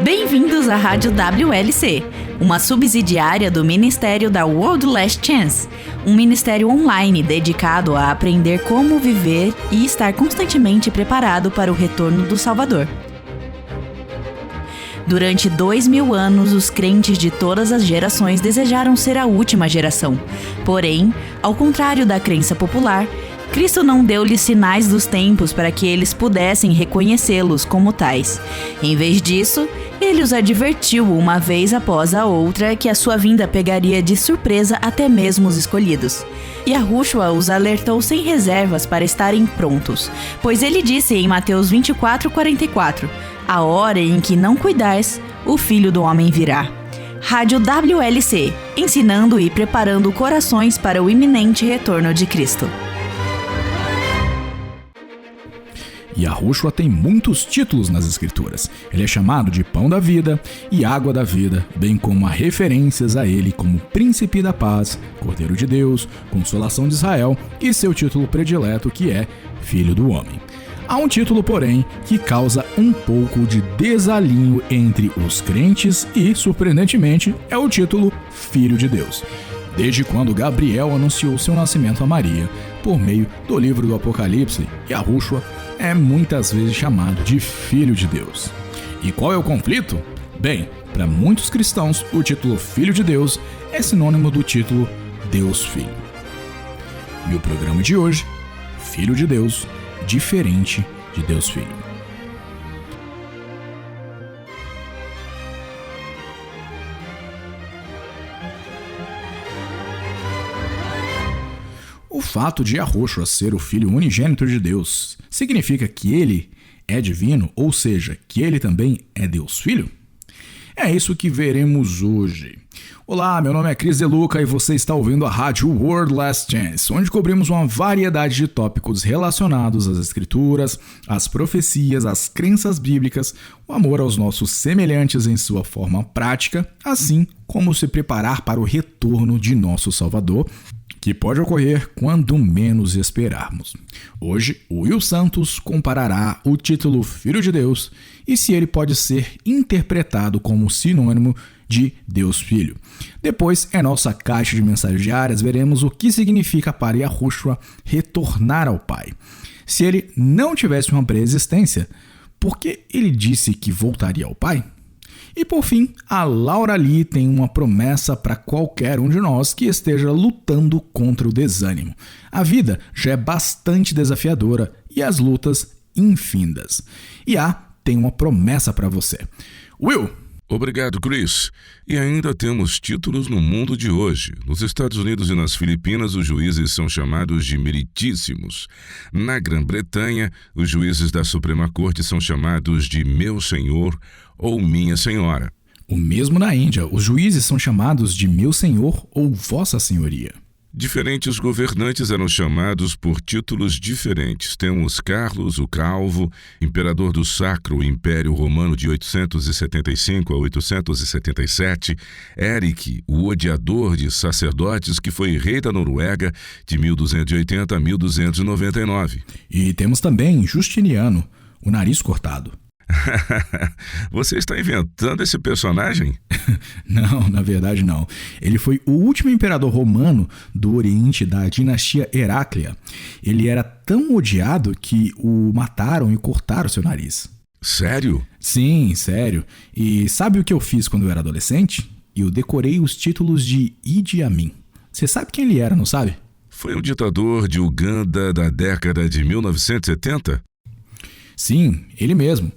Bem-vindos à Rádio WLC, uma subsidiária do Ministério da World Last Chance, um ministério online dedicado a aprender como viver e estar constantemente preparado para o retorno do Salvador. Durante 2000 anos, os crentes de todas as gerações desejaram ser a última geração. Porém, ao contrário da crença popular, Cristo não deu-lhes sinais dos tempos para que eles pudessem reconhecê-los como tais. Em vez disso, ele os advertiu uma vez após a outra que a sua vinda pegaria de surpresa até mesmo os escolhidos. Yahushua os alertou sem reservas para estarem prontos, pois ele disse em Mateus 24:44, a hora em que não cuidares, o Filho do Homem virá. Rádio WLC, ensinando e preparando corações para o iminente retorno de Cristo. Yahushua tem muitos títulos nas Escrituras. Ele é chamado de Pão da Vida e Água da Vida, bem como há referências a ele como Príncipe da Paz, Cordeiro de Deus, Consolação de Israel e seu título predileto que é Filho do Homem. Há um título, porém, que causa um pouco de desalinho entre os crentes e, surpreendentemente, é o título Filho de Deus. Desde quando Gabriel anunciou seu nascimento a Maria, por meio do livro do Apocalipse, Yahushua é muitas vezes chamado de Filho de Deus. E qual é o conflito? Bem, para muitos cristãos, o título Filho de Deus é sinônimo do título Deus Filho. E o programa de hoje, Filho de Deus, diferente de Deus Filho. O fato de Yahushua ser o Filho unigênito de Deus significa que ele é divino, ou seja, que ele também é Deus Filho? É isso que veremos hoje. Olá, meu nome é Cris De Luca e você está ouvindo a Rádio World Last Chance, onde cobrimos uma variedade de tópicos relacionados às Escrituras, às profecias, às crenças bíblicas, o amor aos nossos semelhantes em sua forma prática, assim como se preparar para o retorno de nosso Salvador, que pode ocorrer quando menos esperarmos. Hoje, o Will Santos comparará o título Filho de Deus e se ele pode ser interpretado como sinônimo de Deus Filho. Depois, em nossa caixa de mensagens diárias, veremos o que significa para Yahushua retornar ao Pai. Se ele não tivesse uma pré-existência, por que ele disse que voltaria ao Pai? E por fim, a Laura Lee tem uma promessa para qualquer um de nós que esteja lutando contra o desânimo. A vida já é bastante desafiadora e as lutas infindas. E tem uma promessa para você. Will! Obrigado, Chris. E ainda temos títulos no mundo de hoje. Nos Estados Unidos e nas Filipinas, os juízes são chamados de meritíssimos. Na Grã-Bretanha, os juízes da Suprema Corte são chamados de meu senhor ou minha senhora. O mesmo na Índia, os juízes são chamados de meu senhor ou vossa senhoria. Diferentes governantes eram chamados por títulos diferentes. Temos Carlos, o Calvo, imperador do Sacro Império Romano de 875 a 877, Eric, o odiador de sacerdotes, que foi rei da Noruega de 1280 a 1299. E temos também Justiniano, o nariz cortado. Você está inventando esse personagem? Não, na verdade não. Ele foi o último imperador romano do Oriente da dinastia Heráclea. Ele era tão odiado que o mataram e cortaram seu nariz. Sério? Sim, sério. E sabe o que eu fiz quando eu era adolescente? Eu decorei os títulos de Idi Amin. Você sabe quem ele era, não sabe? Foi um ditador de Uganda da década de 1970? Sim, ele mesmo.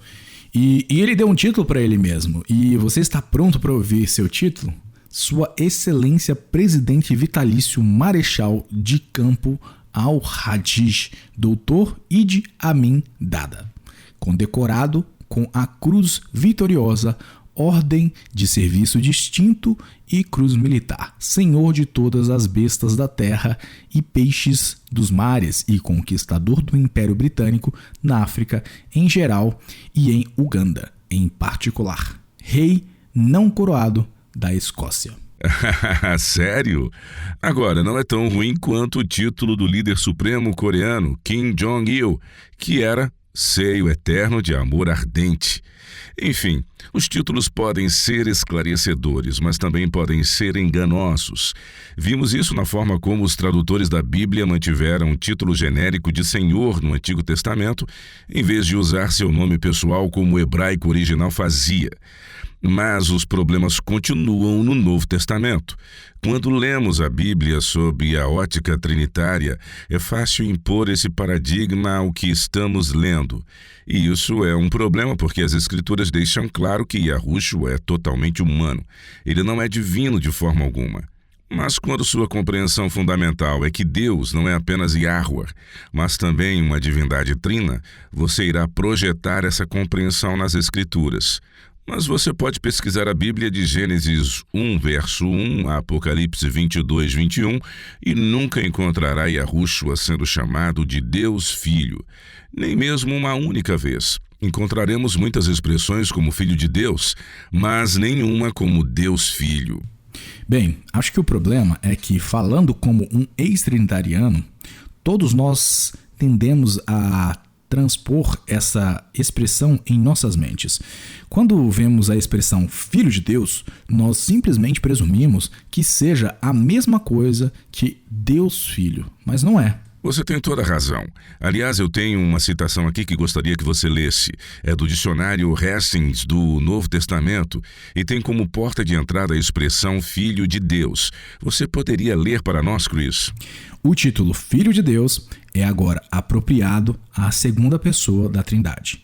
E ele deu um título para ele mesmo. E você está pronto para ouvir seu título? Sua Excelência Presidente Vitalício Marechal de Campo Al-Hadj, Dr. Idi Amin Dada, condecorado com a Cruz Vitoriosa, Ordem de Serviço Distinto e Cruz Militar, Senhor de todas as bestas da terra e peixes dos mares e conquistador do Império Britânico na África em geral e em Uganda em particular. Rei não coroado da Escócia. Sério? Agora, não é tão ruim quanto o título do líder supremo coreano, Kim Jong-il, que era Seio Eterno de Amor Ardente. Enfim, os títulos podem ser esclarecedores, mas também podem ser enganosos. Vimos isso na forma como os tradutores da Bíblia mantiveram o título genérico de Senhor no Antigo Testamento, em vez de usar seu nome pessoal como o hebraico original fazia. Mas os problemas continuam no Novo Testamento. Quando lemos a Bíblia sob a ótica trinitária, é fácil impor esse paradigma ao que estamos lendo. E isso é um problema porque as Escrituras deixam claro que Yahushua é totalmente humano. Ele não é divino de forma alguma. Mas quando sua compreensão fundamental é que Deus não é apenas Yahweh, mas também uma divindade trina, você irá projetar essa compreensão nas Escrituras. Mas você pode pesquisar a Bíblia de Gênesis 1, verso 1, a Apocalipse 22, 21, e nunca encontrará Yahushua sendo chamado de Deus Filho, nem mesmo uma única vez. Encontraremos muitas expressões como Filho de Deus, mas nenhuma como Deus Filho. Bem, acho que o problema é que, falando como um ex-trinitariano, todos nós tendemos a transpor essa expressão em nossas mentes. Quando vemos a expressão Filho de Deus, nós simplesmente presumimos que seja a mesma coisa que Deus Filho, mas não é. Você tem toda a razão. Aliás, eu tenho uma citação aqui que gostaria que você lesse. É do dicionário Hastings do Novo Testamento e tem como porta de entrada a expressão Filho de Deus. Você poderia ler para nós, Chris? O título Filho de Deus é agora apropriado à segunda pessoa da Trindade.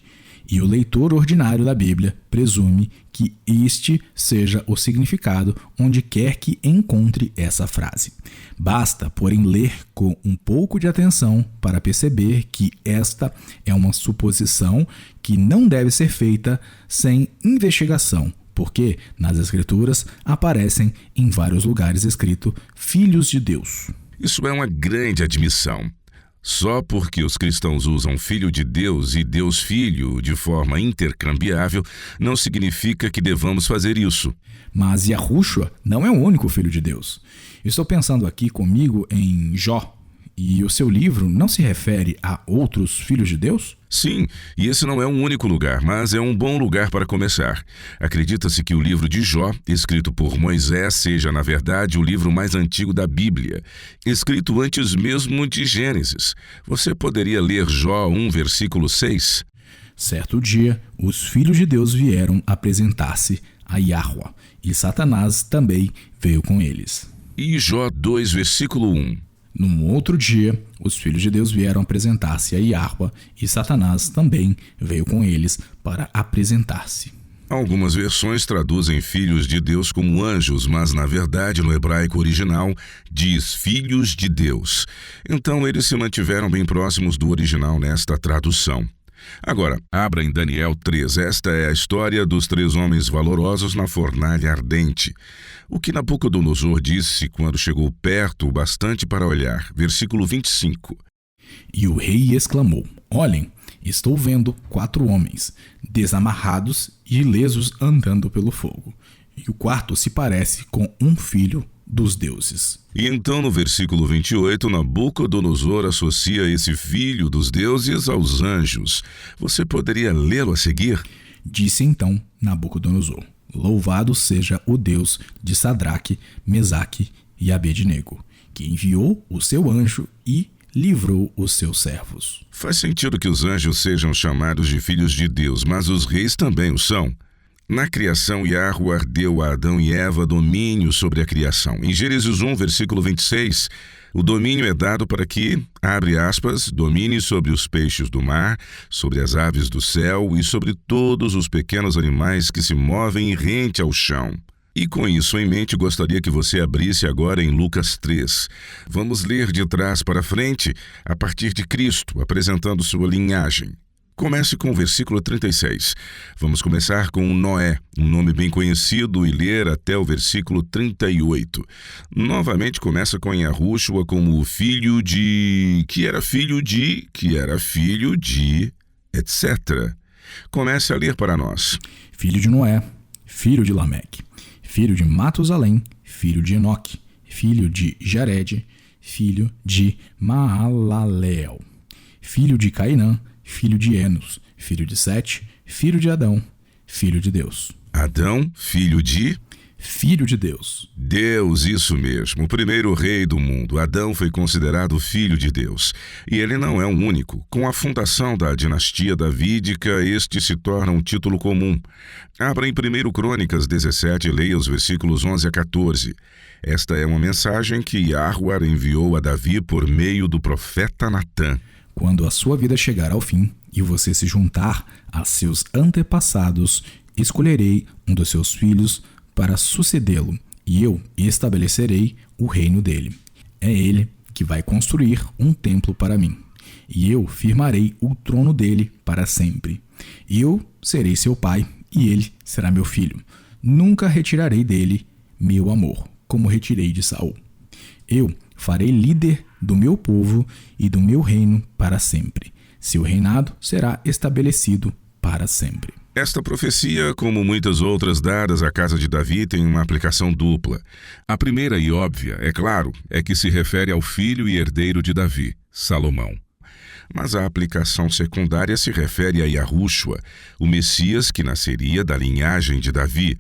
E o leitor ordinário da Bíblia presume que este seja o significado onde quer que encontre essa frase. Basta, porém, ler com um pouco de atenção para perceber que esta é uma suposição que não deve ser feita sem investigação, porque nas Escrituras aparecem em vários lugares escrito Filhos de Deus. Isso é uma grande admissão. Só porque os cristãos usam Filho de Deus e Deus Filho de forma intercambiável, não significa que devamos fazer isso. Mas Yahushua não é o único Filho de Deus. Estou pensando aqui comigo em Jó, e o seu livro não se refere a outros filhos de Deus? Sim, e esse não é um único lugar, mas é um bom lugar para começar. Acredita-se que o livro de Jó, escrito por Moisés, seja, na verdade, o livro mais antigo da Bíblia, escrito antes mesmo de Gênesis. Você poderia ler Jó 1, versículo 6? Certo dia, os filhos de Deus vieram apresentar-se a Yahweh, e Satanás também veio com eles. E Jó 2, versículo 1? Num outro dia, os filhos de Deus vieram apresentar-se a Yahweh e Satanás também veio com eles para apresentar-se. Algumas versões traduzem filhos de Deus como anjos, mas na verdade no hebraico original diz filhos de Deus. Então eles se mantiveram bem próximos do original nesta tradução. Agora, abra em Daniel 3. Esta é a história dos 3 homens valorosos na fornalha ardente. O que Nabucodonosor disse quando chegou perto o bastante para olhar. Versículo 25. E o rei exclamou: Olhem, estou vendo 4 homens, desamarrados e ilesos andando pelo fogo. E o quarto se parece com um filho dos deuses. E então no versículo 28, Nabucodonosor associa esse filho dos deuses aos anjos. Você poderia lê-lo a seguir? Disse então Nabucodonosor: Louvado seja o Deus de Sadraque, Mesaque e Abednego, que enviou o seu anjo e livrou os seus servos. Faz sentido que os anjos sejam chamados de filhos de Deus, mas os reis também o são. Na criação, Yahweh deu a Adão e Eva domínio sobre a criação. Em Gênesis 1, versículo 26, o domínio é dado para que, abre aspas, domine sobre os peixes do mar, sobre as aves do céu e sobre todos os pequenos animais que se movem rente ao chão. E com isso em mente, gostaria que você abrisse agora em Lucas 3. Vamos ler de trás para frente, a partir de Cristo, apresentando sua linhagem. Comece com o versículo 36. Vamos começar com Noé, um nome bem conhecido, e ler até o versículo 38. Novamente começa com Yahushua como o filho de... que era filho de... etc. Comece a ler para nós. Filho de Noé, filho de Lameque, filho de Matusalém, filho de Enoque, filho de Jared, filho de Maalaleel, filho de Cainã, filho de Enos, filho de Sete, filho de Adão, filho de Deus. Adão, filho de... Filho de Deus. Deus, isso mesmo, o primeiro rei do mundo. Adão foi considerado filho de Deus. E ele não é o único. Com a fundação da dinastia davídica, este se torna um título comum. Abra em 1 Crônicas 17 e leia os versículos 11 a 14. Esta é uma mensagem que Yahweh enviou a Davi por meio do profeta Natã. Quando a sua vida chegar ao fim e você se juntar a seus antepassados, escolherei um dos seus filhos para sucedê-lo, e eu estabelecerei o reino dele. É ele que vai construir um templo para mim, e eu firmarei o trono dele para sempre. Eu serei seu pai, e ele será meu filho. Nunca retirarei dele meu amor, como retirei de Saul. Eu farei líder do meu povo e do meu reino para sempre. Seu reinado será estabelecido para sempre. Esta profecia, como muitas outras dadas à casa de Davi, tem uma aplicação dupla. A primeira e óbvia, é claro, é que se refere ao filho e herdeiro de Davi, Salomão. Mas a aplicação secundária se refere a Yahushua, o Messias que nasceria da linhagem de Davi.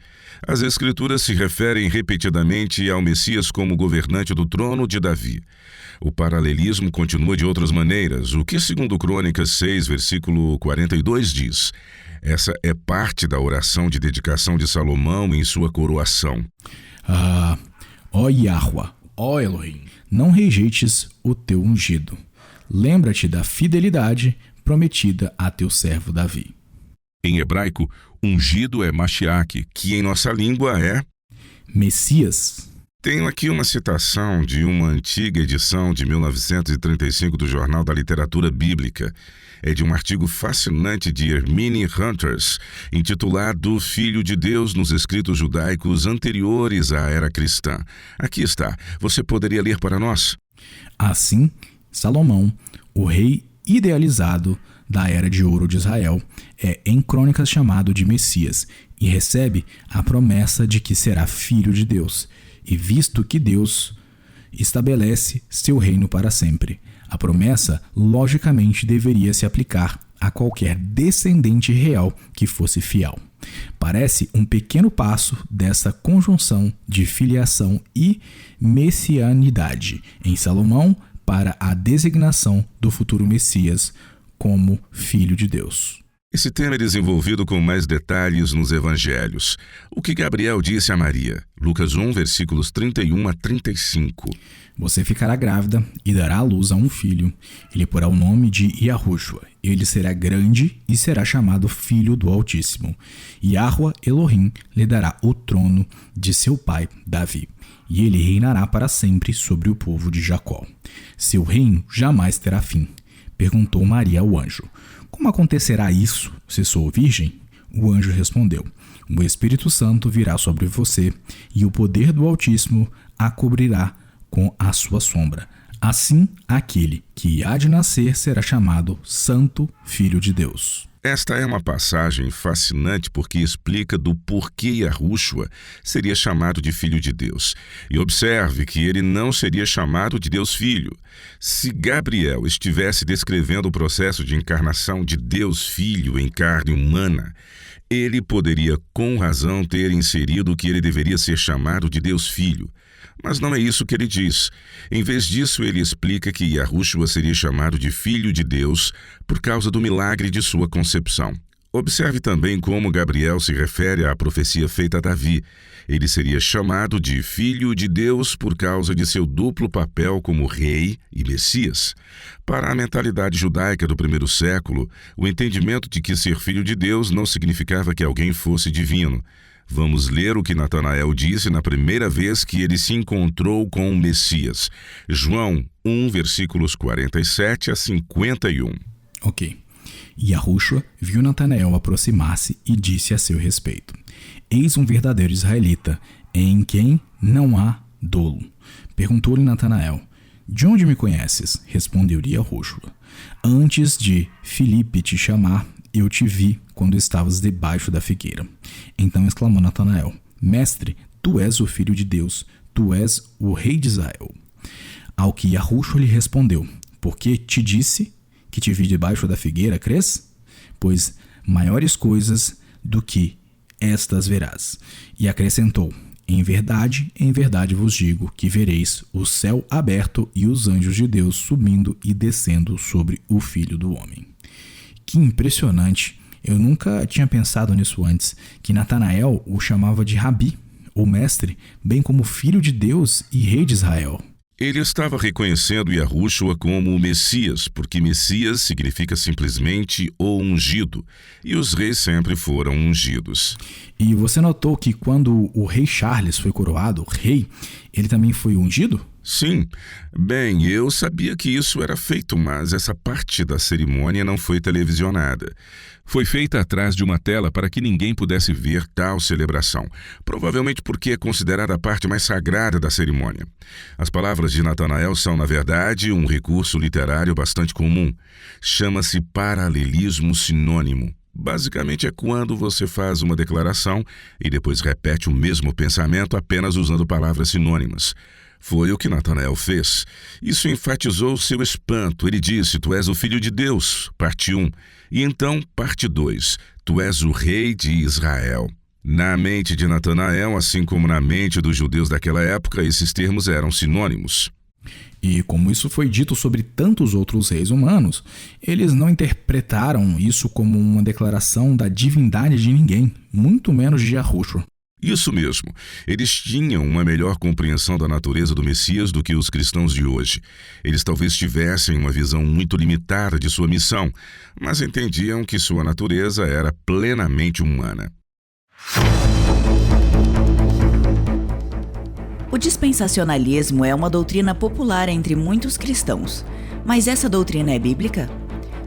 As Escrituras se referem repetidamente ao Messias como governante do trono de Davi. O paralelismo continua de outras maneiras, o que, segundo Crônicas 6, versículo 42, diz: essa é parte da oração de dedicação de Salomão em sua coroação. Ó Yahweh, ó Elohim, não rejeites o teu ungido. Lembra-te da fidelidade prometida a teu servo Davi. Em hebraico, ungido é Mashiach, que em nossa língua é Messias. Tenho aqui uma citação de uma antiga edição de 1935 do Jornal da Literatura Bíblica. É de um artigo fascinante de Hermine Hunters, intitulado Filho de Deus nos escritos judaicos anteriores à era cristã. Aqui está. Você poderia ler para nós? Assim, Salomão, o rei idealizado da Era de Ouro de Israel, é em Crônicas chamado de Messias e recebe a promessa de que será filho de Deus. E visto que Deus estabelece seu reino para sempre, a promessa logicamente deveria se aplicar a qualquer descendente real que fosse fiel. Parece um pequeno passo dessa conjunção de filiação e messianidade em Salomão para a designação do futuro Messias como Filho de Deus. Esse tema é desenvolvido com mais detalhes nos evangelhos. O que Gabriel disse a Maria? Lucas 1, versículos 31 a 35. Você ficará grávida e dará à luz a um filho. Ele porá o nome de Yahushua. Ele será grande e será chamado Filho do Altíssimo. Yahweh Elohim lhe dará o trono de seu pai Davi. E ele reinará para sempre sobre o povo de Jacó. Seu reino jamais terá fim. Perguntou Maria ao anjo: como acontecerá isso, se sou virgem? O anjo respondeu: o Espírito Santo virá sobre você, e o poder do Altíssimo a cobrirá com a sua sombra. Assim, aquele que há de nascer será chamado Santo Filho de Deus. Esta é uma passagem fascinante porque explica do porquê Yahushua seria chamado de Filho de Deus. E observe que ele não seria chamado de Deus Filho. Se Gabriel estivesse descrevendo o processo de encarnação de Deus Filho em carne humana, ele poderia com razão ter inserido que ele deveria ser chamado de Deus Filho. Mas não é isso que ele diz. Em vez disso, ele explica que Yahushua seria chamado de Filho de Deus por causa do milagre de sua concepção. Observe também como Gabriel se refere à profecia feita a Davi. Ele seria chamado de Filho de Deus por causa de seu duplo papel como rei e Messias. Para a mentalidade judaica do primeiro século, o entendimento de que ser filho de Deus não significava que alguém fosse divino. Vamos ler o que Natanael disse na primeira vez que ele se encontrou com o Messias. João 1, versículos 47 a 51. Ok. Yahushua viu Natanael aproximar-se e disse a seu respeito: eis um verdadeiro israelita, em quem não há dolo. Perguntou-lhe Natanael: de onde me conheces? Respondeu-lhe Yahushua: antes de Filipe te chamar, eu te vi quando estavas debaixo da figueira. Então exclamou Natanael: mestre, tu és o Filho de Deus, tu és o rei de Israel. Ao que Yahushua lhe respondeu: porque te disse que te vi debaixo da figueira, crês? Pois maiores coisas do que estas verás. E acrescentou: em verdade vos digo que vereis o céu aberto e os anjos de Deus subindo e descendo sobre o Filho do Homem. Que impressionante! Eu nunca tinha pensado nisso antes, que Natanael o chamava de Rabi, ou mestre, bem como filho de Deus e rei de Israel. Ele estava reconhecendo Yahushua como o Messias, porque Messias significa simplesmente o ungido, e os reis sempre foram ungidos. E você notou que quando o rei Charles foi coroado rei, ele também foi ungido? Sim. Bem, eu sabia que isso era feito, mas essa parte da cerimônia não foi televisionada. Foi feita atrás de uma tela para que ninguém pudesse ver tal celebração, provavelmente porque é considerada a parte mais sagrada da cerimônia. As palavras de Natanael são, na verdade, um recurso literário bastante comum. Chama-se paralelismo sinônimo. Basicamente é quando você faz uma declaração e depois repete o mesmo pensamento apenas usando palavras sinônimas. Foi o que Natanael fez. Isso enfatizou seu espanto. Ele disse: tu és o Filho de Deus, parte 1. E então, parte 2, tu és o rei de Israel. Na mente de Natanael, assim como na mente dos judeus daquela época, esses termos eram sinônimos. E como isso foi dito sobre tantos outros reis humanos, eles não interpretaram isso como uma declaração da divindade de ninguém, muito menos de Yahushua. Isso mesmo. Eles tinham uma melhor compreensão da natureza do Messias do que os cristãos de hoje. Eles talvez tivessem uma visão muito limitada de sua missão, mas entendiam que sua natureza era plenamente humana. O dispensacionalismo é uma doutrina popular entre muitos cristãos, mas essa doutrina é bíblica?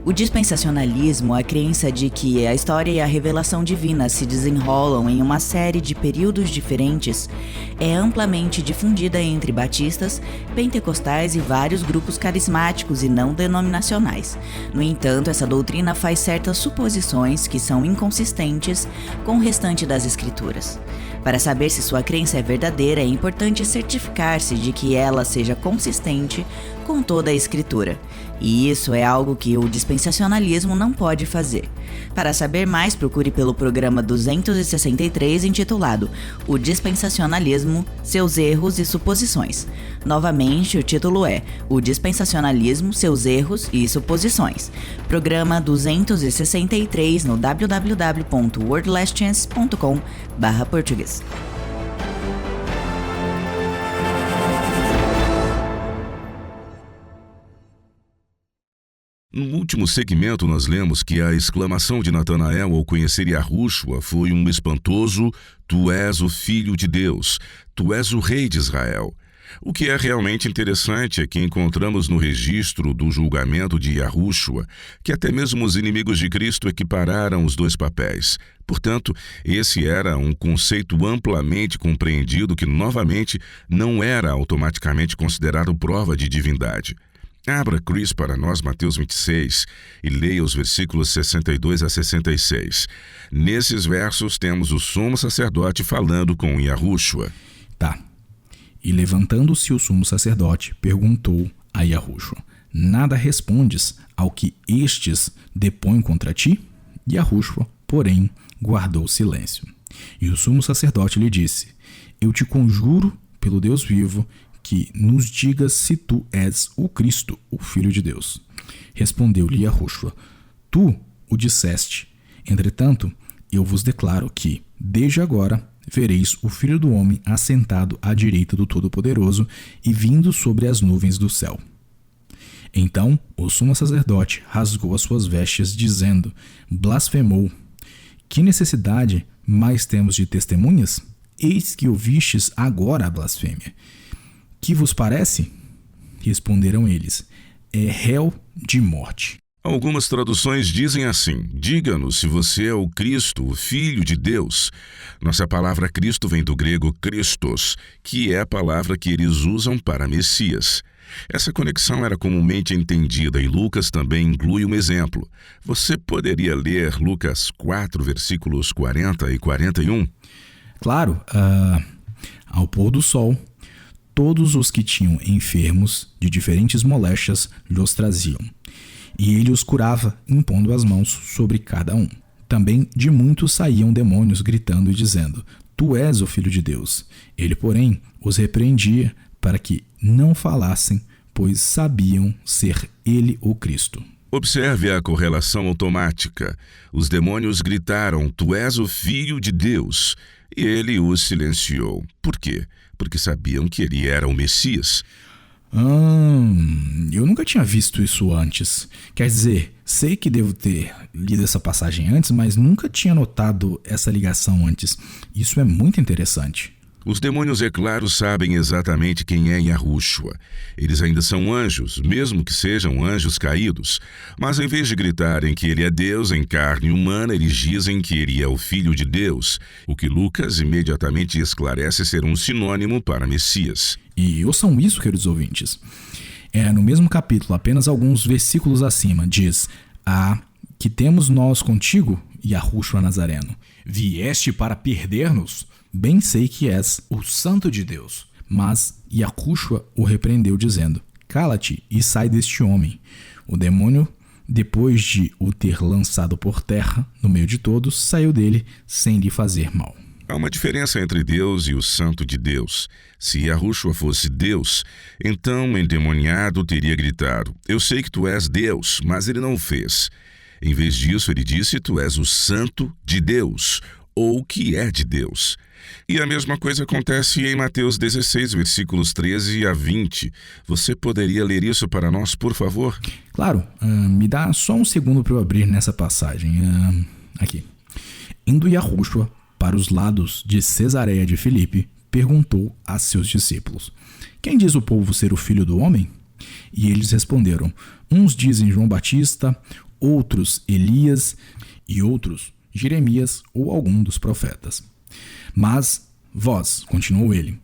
O dispensacionalismo é a crença de que a história e a revelação divina se desenrolam em uma série de períodos diferentes é amplamente difundida entre batistas, pentecostais e vários grupos carismáticos e não denominacionais. No entanto, essa doutrina faz certas suposições que são inconsistentes com o restante das escrituras. Para saber se sua crença é verdadeira, é importante certificar-se de que ela seja consistente com toda a escritura. E isso é algo que o dispensacionalismo não pode fazer. Para saber mais, procure pelo programa 263 intitulado O Dispensacionalismo, Seus Erros e Suposições. Novamente, o título é O Dispensacionalismo, Seus Erros e Suposições. Programa 263 no www.wordlastchance.com/português. No último segmento, nós lemos que a exclamação de Natanael ao conhecer Yahushua foi um espantoso: tu és o Filho de Deus, tu és o Rei de Israel. O que é realmente interessante é que encontramos no registro do julgamento de Yahushua que até mesmo os inimigos de Cristo equipararam os dois papéis. Portanto, esse era um conceito amplamente compreendido que, novamente, não era automaticamente considerado prova de divindade. Abra, Chris, para nós Mateus 26 e leia os versículos 62 a 66. Nesses versos temos o sumo sacerdote falando com Yahushua. Tá. E levantando-se o sumo sacerdote, perguntou a Yahushua: nada respondes ao que estes depõem contra ti? Yahushua, porém, guardou silêncio. E o sumo sacerdote lhe disse: eu te conjuro pelo Deus vivo, que nos digas se tu és o Cristo, o Filho de Deus. Respondeu-lhe Yahushua: tu o disseste. Entretanto, eu vos declaro que, desde agora, vereis o Filho do Homem assentado à direita do Todo-Poderoso e vindo sobre as nuvens do céu. Então o sumo sacerdote rasgou as suas vestes, dizendo: blasfemou. Que necessidade mais temos de testemunhas? Eis que ouvistes agora a blasfêmia. Que vos parece? Responderam eles: é réu de morte. Algumas traduções dizem assim: diga-nos se você é o Cristo, o Filho de Deus. Nossa palavra Cristo vem do grego Christos, que é a palavra que eles usam para Messias. Essa conexão era comumente entendida e Lucas também inclui um exemplo. Você poderia ler Lucas 4, versículos 40 e 41? Claro, ao pôr do sol, todos os que tinham enfermos de diferentes moléstias lhos traziam, e ele os curava, impondo as mãos sobre cada um. Também de muitos saíam demônios, gritando e dizendo: Tu és o Filho de Deus. Ele, porém, os repreendia para que não falassem, pois sabiam ser ele o Cristo. Observe a correlação automática. Os demônios gritaram: Tu és o Filho de Deus. E ele os silenciou. Por quê? Porque sabiam que ele era o Messias. Eu nunca tinha visto isso antes. Quer dizer, sei que devo ter lido essa passagem antes, mas nunca tinha notado essa ligação antes. Isso é muito interessante. Os demônios, é claro, sabem exatamente quem é Yahushua. Eles ainda são anjos, mesmo que sejam anjos caídos. Mas em vez de gritarem que ele é Deus em carne humana, eles dizem que ele é o Filho de Deus, o que Lucas imediatamente esclarece ser um sinônimo para Messias. E ouçam isso, queridos ouvintes. No mesmo capítulo, apenas alguns versículos acima, diz: que temos nós contigo, Yahushua Nazareno? Vieste para perder-nos? Bem sei que és o Santo de Deus. Mas Yahushua o repreendeu, dizendo: Cala-te e sai deste homem. O demônio, depois de o ter lançado por terra, no meio de todos, saiu dele sem lhe fazer mal. Há uma diferença entre Deus e o Santo de Deus. Se Yahushua fosse Deus, então o endemoniado teria gritado: Eu sei que tu és Deus, mas ele não o fez. Em vez disso, ele disse: Tu és o Santo de Deus, ou que é de Deus. E a mesma coisa acontece em Mateus 16, versículos 13 a 20. Você poderia ler isso para nós, por favor? Claro, me dá só um segundo para eu abrir nessa passagem. Aqui. Indo Yahushua para os lados de Cesareia de Filipe, perguntou a seus discípulos: Quem diz o povo ser o Filho do Homem? E eles responderam: Uns dizem João Batista, outros Elias e outros Jeremias ou algum dos profetas. Mas vós, continuou ele,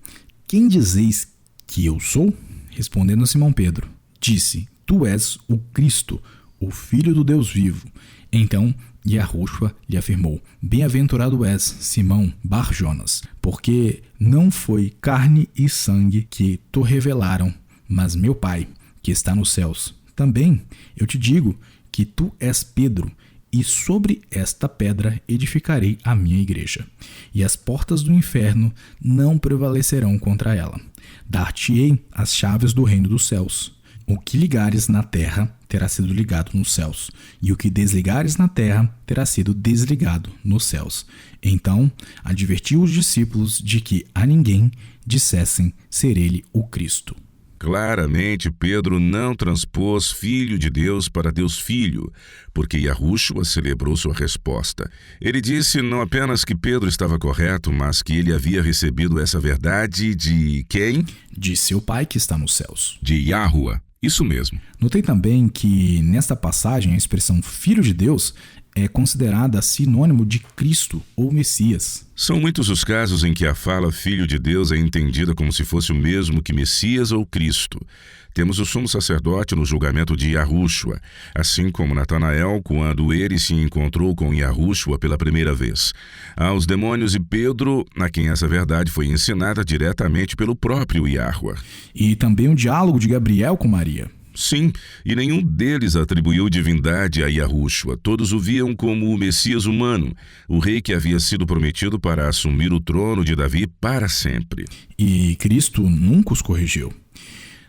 quem dizeis que eu sou? Respondendo Simão Pedro, disse: Tu és o Cristo, o Filho do Deus vivo. Então Yahushua lhe afirmou: Bem-aventurado és, Simão Bar-Jonas, porque não foi carne e sangue que te revelaram, mas meu Pai, que está nos céus. Também eu te digo que tu és Pedro, e sobre esta pedra edificarei a minha igreja, e as portas do inferno não prevalecerão contra ela. Dar-te-ei as chaves do reino dos céus. O que ligares na terra terá sido ligado nos céus, e o que desligares na terra terá sido desligado nos céus. Então advertiu os discípulos de que a ninguém dissessem ser ele o Cristo. Claramente, Pedro não transpôs Filho de Deus para Deus Filho, porque Yahushua celebrou sua resposta. Ele disse não apenas que Pedro estava correto, mas que ele havia recebido essa verdade de quem? De seu Pai que está nos céus. De Yahuwah. Isso mesmo. Notei também que, nesta passagem, a expressão Filho de Deus é considerada sinônimo de Cristo ou Messias. São muitos os casos em que a fala Filho de Deus é entendida como se fosse o mesmo que Messias ou Cristo. Temos o sumo sacerdote no julgamento de Yahushua, assim como Natanael quando ele se encontrou com Yahushua pela primeira vez. Há os demônios e Pedro, a quem essa verdade foi ensinada diretamente pelo próprio Yahuwah. E também o diálogo de Gabriel com Maria. Sim, e nenhum deles atribuiu divindade a Yahushua. Todos o viam como o Messias humano, o rei que havia sido prometido para assumir o trono de Davi para sempre. E Cristo nunca os corrigiu.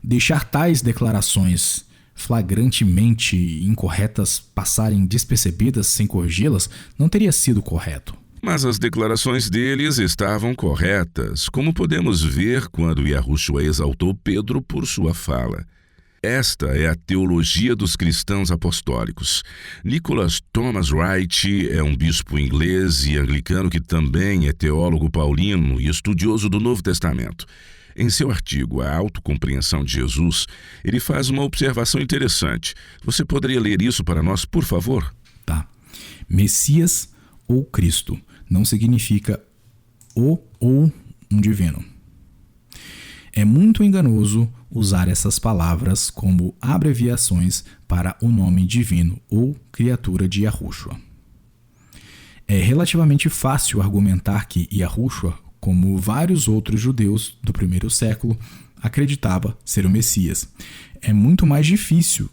Deixar tais declarações flagrantemente incorretas passarem despercebidas sem corrigi-las não teria sido correto. Mas as declarações deles estavam corretas, como podemos ver quando Yahushua exaltou Pedro por sua fala. Esta é a teologia dos cristãos apostólicos. Nicholas Thomas Wright é um bispo inglês e anglicano que também é teólogo paulino e estudioso do Novo Testamento. Em seu artigo A Autocompreensão de Jesus, ele faz uma observação interessante. Você poderia ler isso para nós, por favor? Tá. Messias ou Cristo não significa o ou um divino. É muito enganoso usar essas palavras como abreviações para o nome divino ou criatura de Yahushua. É relativamente fácil argumentar que Yahushua, como vários outros judeus do primeiro século, acreditava ser o Messias. É muito mais difícil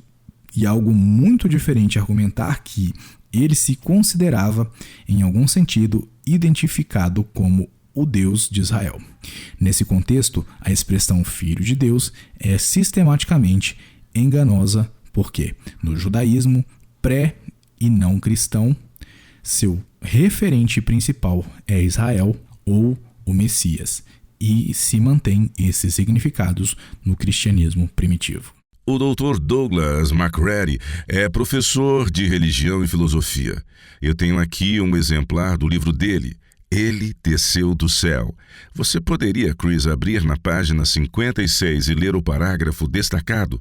e algo muito diferente argumentar que ele se considerava, em algum sentido, identificado como o Deus de Israel. Nesse contexto, a expressão Filho de Deus é sistematicamente enganosa porque, no judaísmo pré- e não cristão, seu referente principal é Israel ou o Messias, e se mantém esses significados no cristianismo primitivo. O Dr. Douglas McCready é professor de religião e filosofia. Eu tenho aqui um exemplar do livro dele, Ele Desceu do Céu. Você poderia, Chris, abrir na página 56 e ler o parágrafo destacado?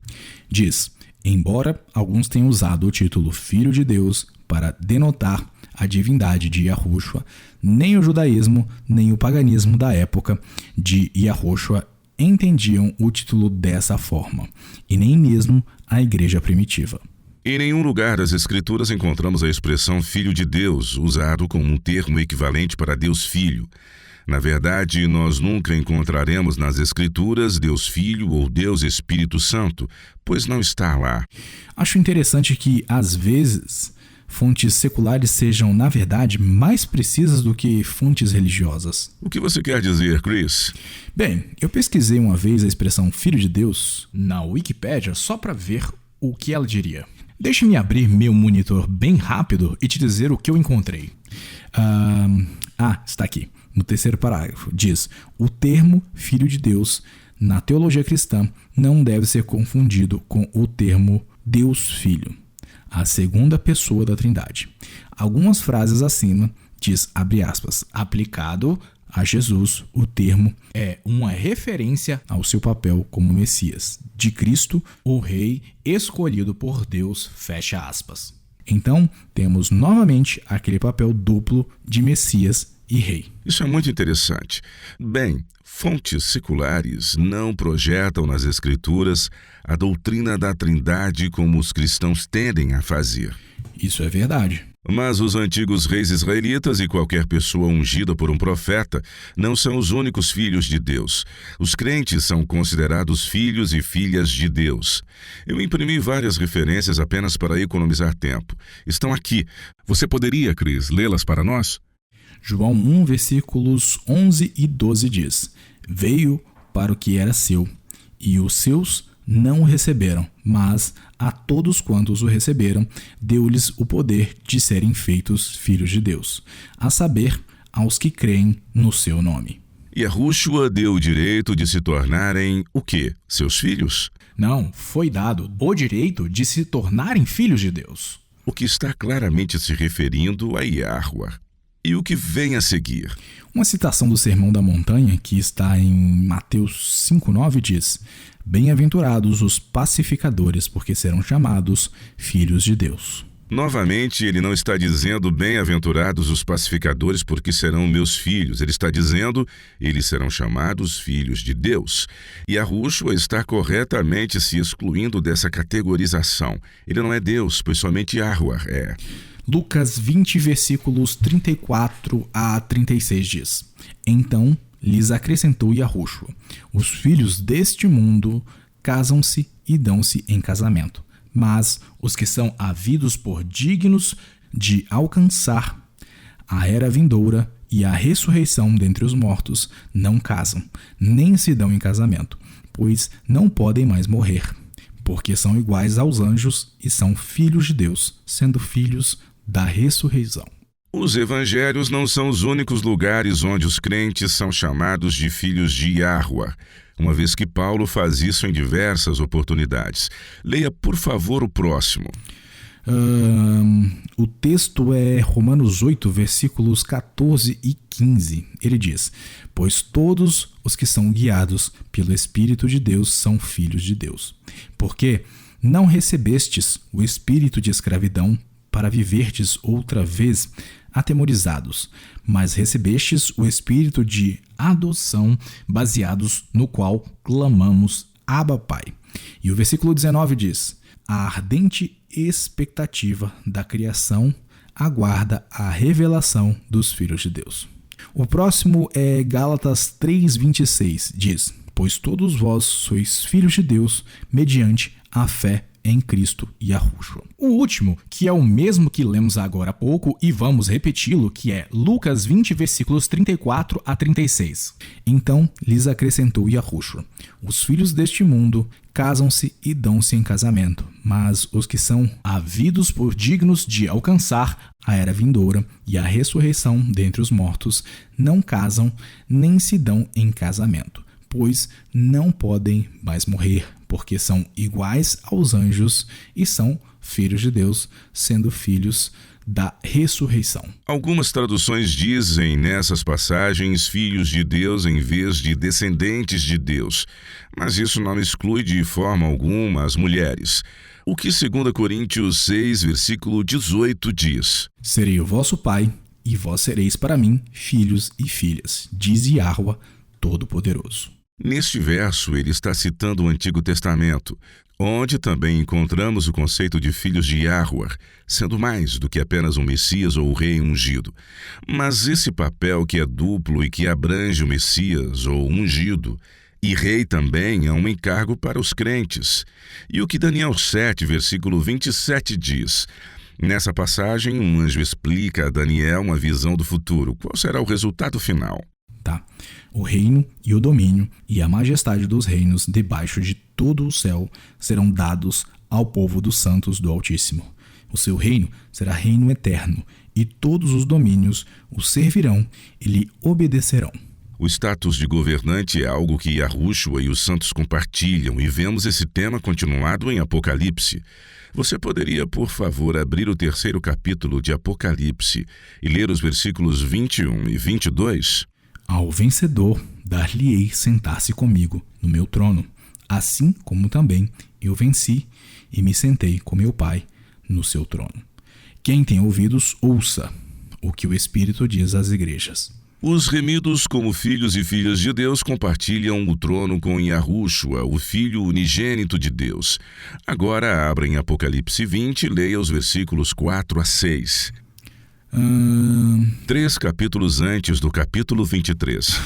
Diz: embora alguns tenham usado o título Filho de Deus para denotar a divindade de Yahushua, nem o judaísmo nem o paganismo da época de Yahushua entendiam o título dessa forma, e nem mesmo a igreja primitiva. Em nenhum lugar das Escrituras encontramos a expressão Filho de Deus usado como um termo equivalente para Deus Filho. Na verdade, nós nunca encontraremos nas Escrituras Deus Filho ou Deus Espírito Santo, pois não está lá. Acho interessante que, às vezes, fontes seculares sejam, na verdade, mais precisas do que fontes religiosas. O que você quer dizer, Chris? Bem, eu pesquisei uma vez a expressão Filho de Deus na Wikipédia só para ver o que ela diria. Deixe-me abrir meu monitor bem rápido e te dizer o que eu encontrei. Está aqui. No terceiro parágrafo, diz: o termo Filho de Deus, na teologia cristã, não deve ser confundido com o termo Deus Filho, a segunda pessoa da Trindade. Algumas frases acima diz, abre aspas, aplicado a Jesus, o termo é uma referência ao seu papel como Messias, de Cristo, o Rei escolhido por Deus, fecha aspas. Então, temos novamente aquele papel duplo de Messias e Rei. Isso é muito interessante. Bem, fontes seculares não projetam nas Escrituras a doutrina da Trindade como os cristãos tendem a fazer. Isso é verdade. Mas os antigos reis israelitas e qualquer pessoa ungida por um profeta não são os únicos filhos de Deus. Os crentes são considerados filhos e filhas de Deus. Eu imprimi várias referências apenas para economizar tempo. Estão aqui. Você poderia, Chris, lê-las para nós? João 1, versículos 11 e 12 diz: veio para o que era seu, e os seus não o receberam, mas a todos quantos o receberam, deu-lhes o poder de serem feitos filhos de Deus, a saber, aos que creem no seu nome. Yahushua deu o direito de se tornarem o quê? Seus filhos? Não, foi dado o direito de se tornarem filhos de Deus. O que está claramente se referindo a Yahuwah. E o que vem a seguir? Uma citação do Sermão da Montanha, que está em Mateus 5,9, diz: bem-aventurados os pacificadores, porque serão chamados filhos de Deus. Novamente, ele não está dizendo bem-aventurados os pacificadores, porque serão meus filhos. Ele está dizendo, eles serão chamados filhos de Deus. E Yahushua está corretamente se excluindo dessa categorização. Ele não é Deus, pois somente Yahuwah é. Lucas 20, versículos 34 a 36 diz: então lhes acrescentou Yahushua: os filhos deste mundo casam-se e dão-se em casamento, mas os que são havidos por dignos de alcançar a era vindoura e a ressurreição dentre os mortos não casam, nem se dão em casamento, pois não podem mais morrer, porque são iguais aos anjos e são filhos de Deus, sendo filhos da ressurreição. Os evangelhos não são os únicos lugares onde os crentes são chamados de filhos de Yahuwah, uma vez que Paulo faz isso em diversas oportunidades. Leia, por favor, o próximo. O texto é Romanos 8, versículos 14 e 15. Ele diz: pois todos os que são guiados pelo Espírito de Deus são filhos de Deus. Porque não recebestes o espírito de escravidão para viverdes outra vez atemorizados, mas recebestes o espírito de adoção, baseados no qual clamamos Abba, Pai. E o versículo 19 diz: a ardente expectativa da criação aguarda a revelação dos filhos de Deus. O próximo é Gálatas 3:26, diz: pois todos vós sois filhos de Deus mediante a fé em Cristo Yahushua. O último, que é o mesmo que lemos agora há pouco e vamos repeti-lo, que é Lucas 20, versículos 34 a 36. Então lhes acrescentou Yahushua: os filhos deste mundo casam-se e dão-se em casamento, mas os que são havidos por dignos de alcançar a era vindoura e a ressurreição dentre os mortos não casam nem se dão em casamento, pois não podem mais morrer, porque são iguais aos anjos e são filhos de Deus, sendo filhos da ressurreição. Algumas traduções dizem nessas passagens filhos de Deus em vez de descendentes de Deus, mas isso não exclui de forma alguma as mulheres. O que 2 Coríntios 6, versículo 18 diz: serei o vosso pai, e vós sereis para mim filhos e filhas, diz Yahuwah Todo-Poderoso. Neste verso, ele está citando o Antigo Testamento, onde também encontramos o conceito de filhos de Yahuwah, sendo mais do que apenas um Messias ou o rei ungido. Mas esse papel que é duplo e que abrange o Messias ou ungido e rei também é um encargo para os crentes. E o que Daniel 7, versículo 27 diz: nessa passagem, um anjo explica a Daniel uma visão do futuro. Qual será o resultado final? O reino e o domínio e a majestade dos reinos debaixo de todo o céu serão dados ao povo dos santos do Altíssimo. O seu reino será reino eterno, e todos os domínios o servirão e lhe obedecerão. O status de governante é algo que Yahushua e os santos compartilham, e vemos esse tema continuado em Apocalipse. Você poderia, por favor, abrir o 3º capítulo de Apocalipse e ler os versículos 21 e 22? Ao vencedor dar-lhe-ei sentar-se comigo no meu trono, assim como também eu venci e me sentei com meu Pai no seu trono. Quem tem ouvidos, ouça o que o Espírito diz às igrejas. Os remidos como filhos e filhas de Deus compartilham o trono com Yahushua, o Filho unigênito de Deus. Agora abra em Apocalipse 20 e leia os versículos 4 a 6. 3 capítulos antes do capítulo 23.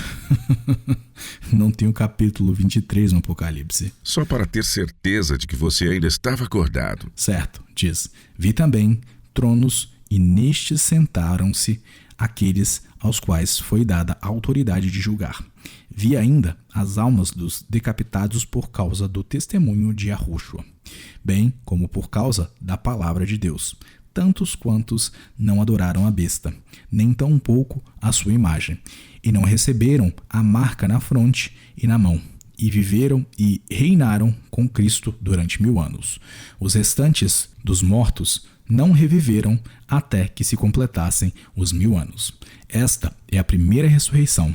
Não tem o capítulo 23 no Apocalipse. Só para ter certeza de que você ainda estava acordado. Certo, diz: vi também tronos, e nestes sentaram-se aqueles aos quais foi dada a autoridade de julgar. Vi ainda as almas dos decapitados por causa do testemunho de Yahushua, bem como por causa da palavra de Deus, tantos quantos não adoraram a besta, nem tampouco a sua imagem, e não receberam a marca na fronte e na mão, e viveram e reinaram com Cristo durante 1000 anos. Os restantes dos mortos não reviveram até que se completassem os 1000 anos. Esta é a primeira ressurreição.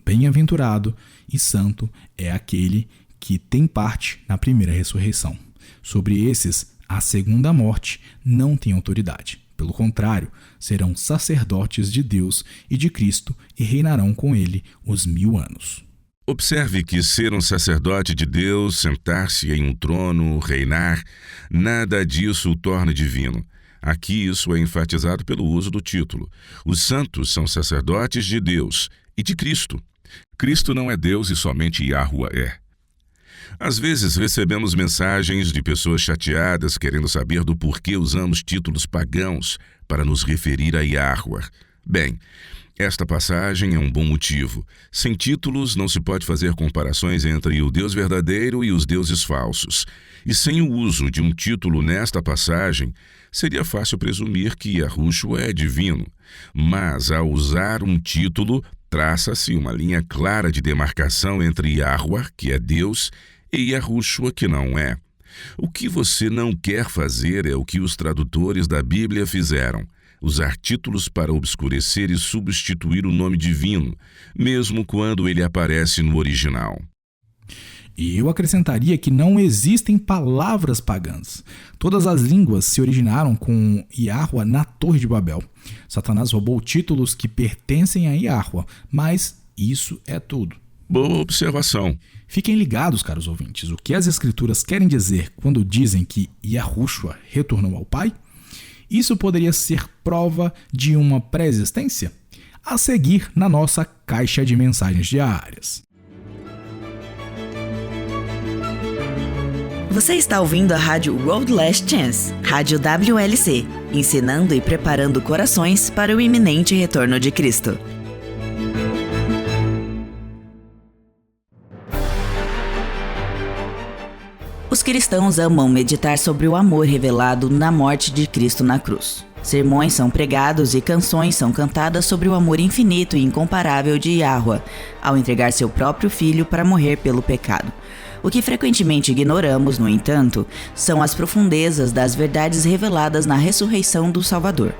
Bem-aventurado e santo é aquele que tem parte na primeira ressurreição. Sobre esses, a segunda morte não tem autoridade. Pelo contrário, serão sacerdotes de Deus e de Cristo e reinarão com ele os 1000 anos. Observe que ser um sacerdote de Deus, sentar-se em um trono, reinar, nada disso o torna divino. Aqui isso é enfatizado pelo uso do título. Os santos são sacerdotes de Deus e de Cristo. Cristo não é Deus e somente Yahuwah é. Às vezes recebemos mensagens de pessoas chateadas querendo saber do porquê usamos títulos pagãos para nos referir a Yahuwah. Bem, esta passagem é um bom motivo. Sem títulos não se pode fazer comparações entre o Deus verdadeiro e os deuses falsos. E sem o uso de um título nesta passagem, seria fácil presumir que Yahushua é divino. Mas ao usar um título, traça-se uma linha clara de demarcação entre Yahuwah, que é Deus, e Yahushua, que não é. O que você não quer fazer é o que os tradutores da Bíblia fizeram: usar títulos para obscurecer e substituir o nome divino, mesmo quando ele aparece no original. E eu acrescentaria que não existem palavras pagãs. Todas as línguas se originaram com Yahuwah na Torre de Babel. Satanás roubou títulos que pertencem a Yahuwah, mas isso é tudo. Boa observação. Fiquem ligados, caros ouvintes, o que as Escrituras querem dizer quando dizem que Yahushua retornou ao Pai? Isso poderia ser prova de uma pré-existência? A seguir na nossa caixa de mensagens diárias. Você está ouvindo a rádio World Last Chance, rádio WLC, ensinando e preparando corações para o iminente retorno de Cristo. Os cristãos amam meditar sobre o amor revelado na morte de Cristo na cruz. Sermões são pregados e canções são cantadas sobre o amor infinito e incomparável de Yahweh, ao entregar seu próprio filho para morrer pelo pecado. O que frequentemente ignoramos, no entanto, são as profundezas das verdades reveladas na ressurreição do Salvador.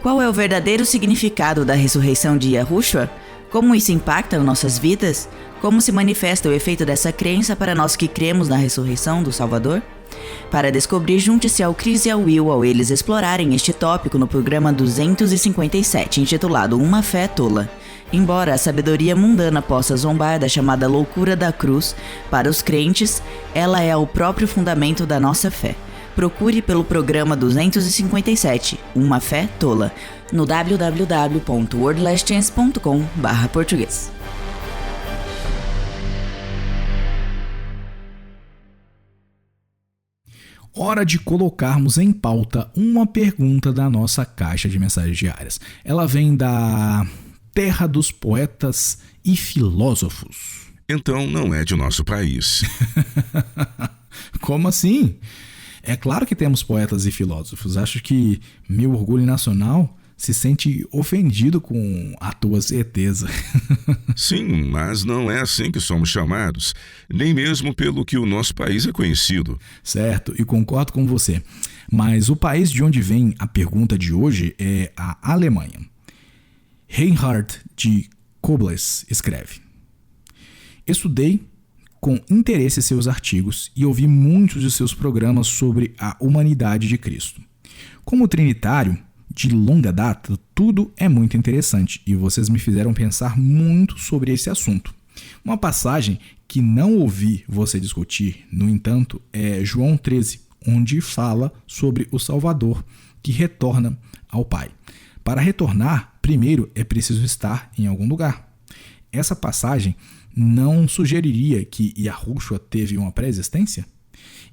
Qual é o verdadeiro significado da ressurreição de Yahushua? Como isso impacta nossas vidas? Como se manifesta o efeito dessa crença para nós que cremos na ressurreição do Salvador? Para descobrir, junte-se ao Chris e ao Will ao eles explorarem este tópico no programa 257, intitulado Uma Fé Tola. Embora a sabedoria mundana possa zombar da chamada loucura da cruz, para os crentes, ela é o próprio fundamento da nossa fé. Procure pelo programa 257, Uma Fé Tola, no www.worldlastchance.com/português. Hora de colocarmos em pauta uma pergunta da nossa caixa de mensagens diárias. Ela vem da terra dos poetas e filósofos. Então não é de nosso país. Como assim? É claro que temos poetas e filósofos. Acho que meu orgulho nacional se sente ofendido com a tua certeza. Sim, mas não é assim que somos chamados, nem mesmo pelo que o nosso país é conhecido. Certo, e concordo com você. Mas o país de onde vem a pergunta de hoje é a Alemanha. Reinhard de Koblenz escreve: Estudei com interesse seus artigos e ouvi muitos de seus programas sobre a humanidade de Cristo. Como trinitário, de longa data, tudo é muito interessante e vocês me fizeram pensar muito sobre esse assunto. Uma passagem que não ouvi você discutir, no entanto, é João 13, onde fala sobre o Salvador que retorna ao Pai. Para retornar, primeiro é preciso estar em algum lugar. Essa passagem não sugeriria que Yahushua teve uma pré-existência?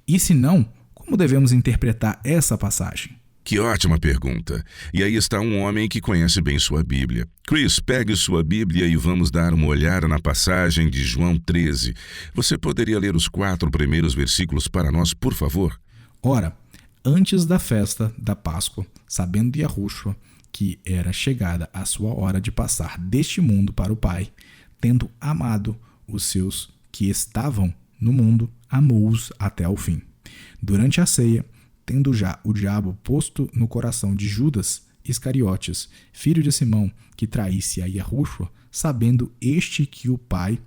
E se não, como devemos interpretar essa passagem? Que ótima pergunta. E aí está um homem que conhece bem sua Bíblia. Chris, pegue sua Bíblia e vamos dar uma olhada na passagem de João 13. Você poderia ler os 4 primeiros versículos para nós, por favor? Ora, antes da festa da Páscoa, sabendo Yahushua que era chegada a sua hora de passar deste mundo para o Pai, tendo amado os seus que estavam no mundo, amou-os até ao fim. Durante a ceia, tendo já o diabo posto no coração de Judas Iscariotes, filho de Simão, que traísse a Yahushua, sabendo este que o Pai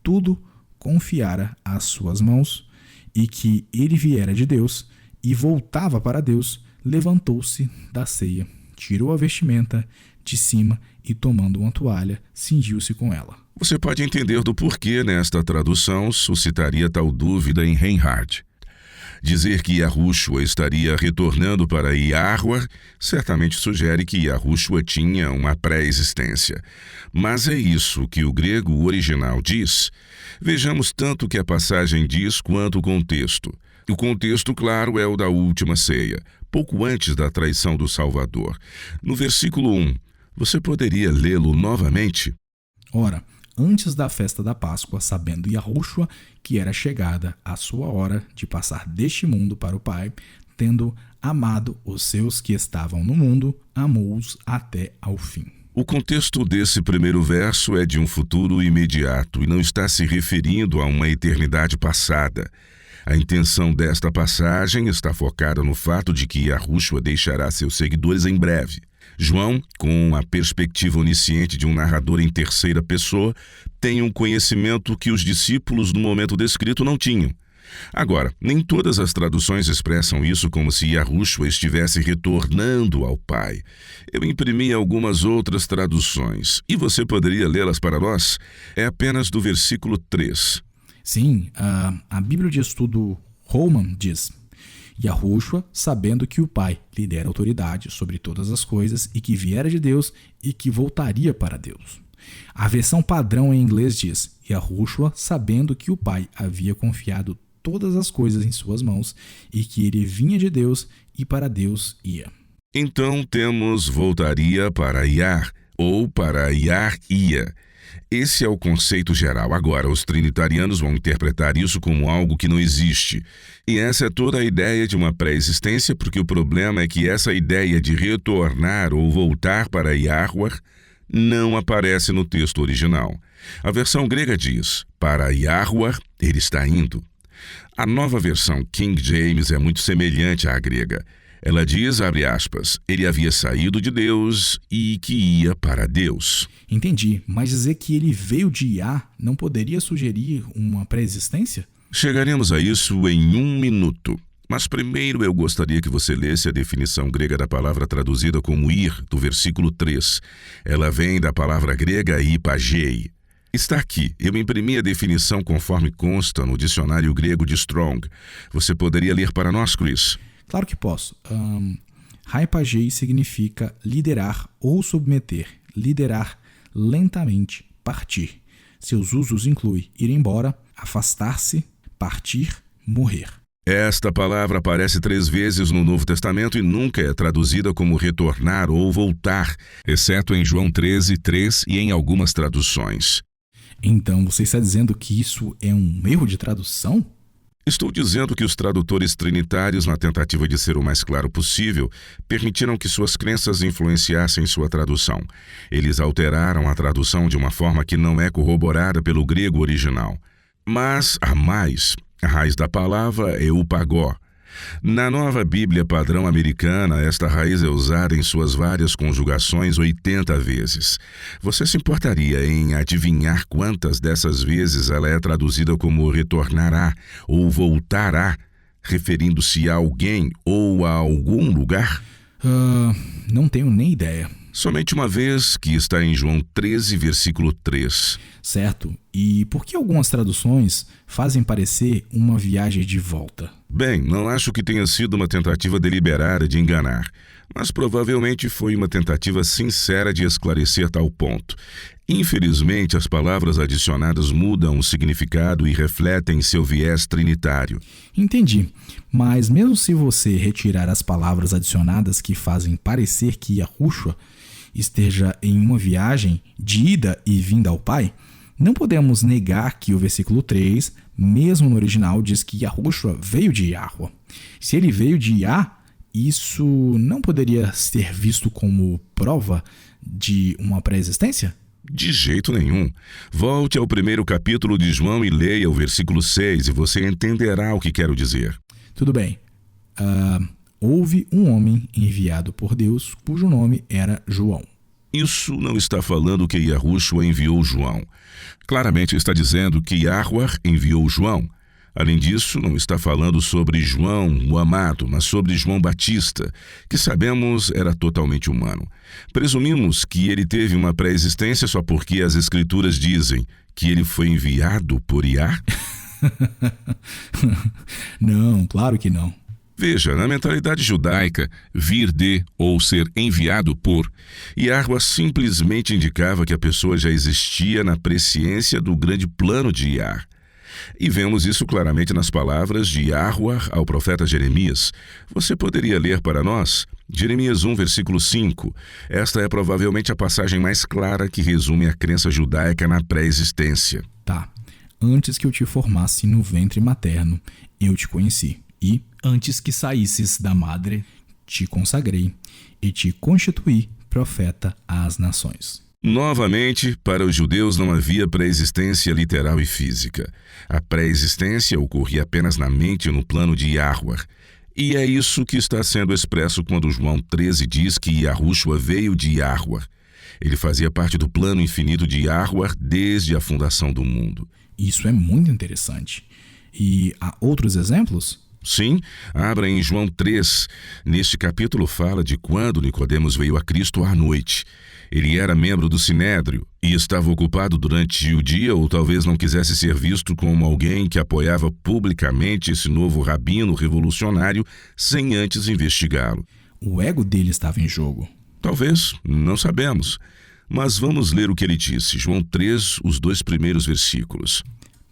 tudo confiara às suas mãos, e que ele viera de Deus, e voltava para Deus, levantou-se da ceia, tirou a vestimenta de cima e, tomando uma toalha, cingiu-se com ela. Você pode entender do porquê nesta tradução suscitaria tal dúvida em Reinhard. Dizer que Yahushua estaria retornando para Yahweh certamente sugere que Yahushua tinha uma pré-existência. Mas é isso que o grego original diz. Vejamos tanto o que a passagem diz quanto o contexto. O contexto, claro, é o da última ceia, pouco antes da traição do Salvador. No versículo 1, você poderia lê-lo novamente? Ora, antes da festa da Páscoa, sabendo Yahushua que era chegada a sua hora de passar deste mundo para o Pai, tendo amado os seus que estavam no mundo, amou-os até ao fim. O contexto desse primeiro verso é de um futuro imediato e não está se referindo a uma eternidade passada. A intenção desta passagem está focada no fato de que Yahushua deixará seus seguidores em breve. João, com a perspectiva onisciente de um narrador em terceira pessoa, tem um conhecimento que os discípulos no momento descrito não tinham. Agora, nem todas as traduções expressam isso como se Yahushua estivesse retornando ao Pai. Eu imprimi algumas outras traduções, e você poderia lê-las para nós? É apenas do versículo 3. Sim, a Bíblia de Estudo Holman diz: Yahushua, sabendo que o Pai lhe dera autoridade sobre todas as coisas e que viera de Deus e que voltaria para Deus. A versão padrão em inglês diz: Yahushua, sabendo que o Pai havia confiado todas as coisas em suas mãos e que ele vinha de Deus e para Deus ia. Então temos voltaria para Iar, ou para Iar ia. Esse é o conceito geral. Agora, os trinitarianos vão interpretar isso como algo que não existe. E essa é toda a ideia de uma pré-existência, porque o problema é que essa ideia de retornar ou voltar para Yahweh não aparece no texto original. A versão grega diz, para Yahweh ele está indo. A nova versão King James é muito semelhante à grega. Ela diz, abre aspas, ele havia saído de Deus e que ia para Deus. Entendi, mas dizer que ele veio de Iá não poderia sugerir uma pré-existência? Chegaremos a isso em 1 minuto. Mas primeiro eu gostaria que você lesse a definição grega da palavra traduzida como ir, do versículo 3. Ela vem da palavra grega hipagei. Está aqui, eu imprimi a definição conforme consta no dicionário grego de Strong. Você poderia ler para nós, Chris? Claro que posso. Hypagei significa liderar ou submeter, liderar lentamente, partir. Seus usos incluem ir embora, afastar-se, partir, morrer. Esta palavra aparece 3 vezes no Novo Testamento e nunca é traduzida como retornar ou voltar, exceto em João 13:3 e em algumas traduções. Então você está dizendo que isso é um erro de tradução? Estou dizendo que os tradutores trinitários, na tentativa de ser o mais claro possível, permitiram que suas crenças influenciassem sua tradução. Eles alteraram a tradução de uma forma que não é corroborada pelo grego original. Mas há mais. A raiz da palavra é upagó. Na nova Bíblia padrão americana, esta raiz é usada em suas várias conjugações 80 vezes. Você se importaria em adivinhar quantas dessas vezes ela é traduzida como retornará ou voltará, referindo-se a alguém ou a algum lugar? Não tenho nem ideia. Somente uma vez, que está em João 13, versículo 3. Certo. E por que algumas traduções fazem parecer uma viagem de volta? Bem, não acho que tenha sido uma tentativa deliberada de enganar, mas provavelmente foi uma tentativa sincera de esclarecer tal ponto. Infelizmente, as palavras adicionadas mudam o significado e refletem seu viés trinitário. Entendi, mas mesmo se você retirar as palavras adicionadas que fazem parecer que Yahushua esteja em uma viagem de ida e vinda ao Pai, não podemos negar que o versículo 3, mesmo no original, diz que Yahushua veio de Yahweh. Se ele veio de Yah, isso não poderia ser visto como prova de uma pré-existência? De jeito nenhum. Volte ao primeiro capítulo de João e leia o versículo 6 e você entenderá o que quero dizer. Tudo bem. Houve um homem enviado por Deus cujo nome era João. Isso não está falando que Yahushua enviou João. Claramente está dizendo que Yahweh enviou João. Além disso, não está falando sobre João, o amado, mas sobre João Batista, que sabemos era totalmente humano. Presumimos que ele teve uma pré-existência só porque as Escrituras dizem que ele foi enviado por Iá? Não, claro que não. Veja, na mentalidade judaica, vir de ou ser enviado por, Yahweh simplesmente indicava que a pessoa já existia na presciência do grande plano de Iá. E vemos isso claramente nas palavras de Yahweh ao profeta Jeremias. Você poderia ler para nós? Jeremias 1, versículo 5. Esta é provavelmente a passagem mais clara que resume a crença judaica na pré-existência. Tá. Antes que eu te formasse no ventre materno, eu te conheci. E, antes que saísses da madre, te consagrei e te constituí profeta às nações. Novamente, para os judeus não havia pré-existência literal e física. A pré-existência ocorria apenas na mente e no plano de Yahweh. E é isso que está sendo expresso quando João 13 diz que Yahushua veio de Yahweh. Ele fazia parte do plano infinito de Yahweh desde a fundação do mundo. Isso é muito interessante. E há outros exemplos? Sim, abra em João 3. Neste capítulo fala de quando Nicodemos veio a Cristo à noite. Ele era membro do Sinédrio e estava ocupado durante o dia ou talvez não quisesse ser visto como alguém que apoiava publicamente esse novo rabino revolucionário sem antes investigá-lo. O ego dele estava em jogo. Talvez, não sabemos. Mas vamos ler o que ele disse. João 3, os 2 primeiros versículos.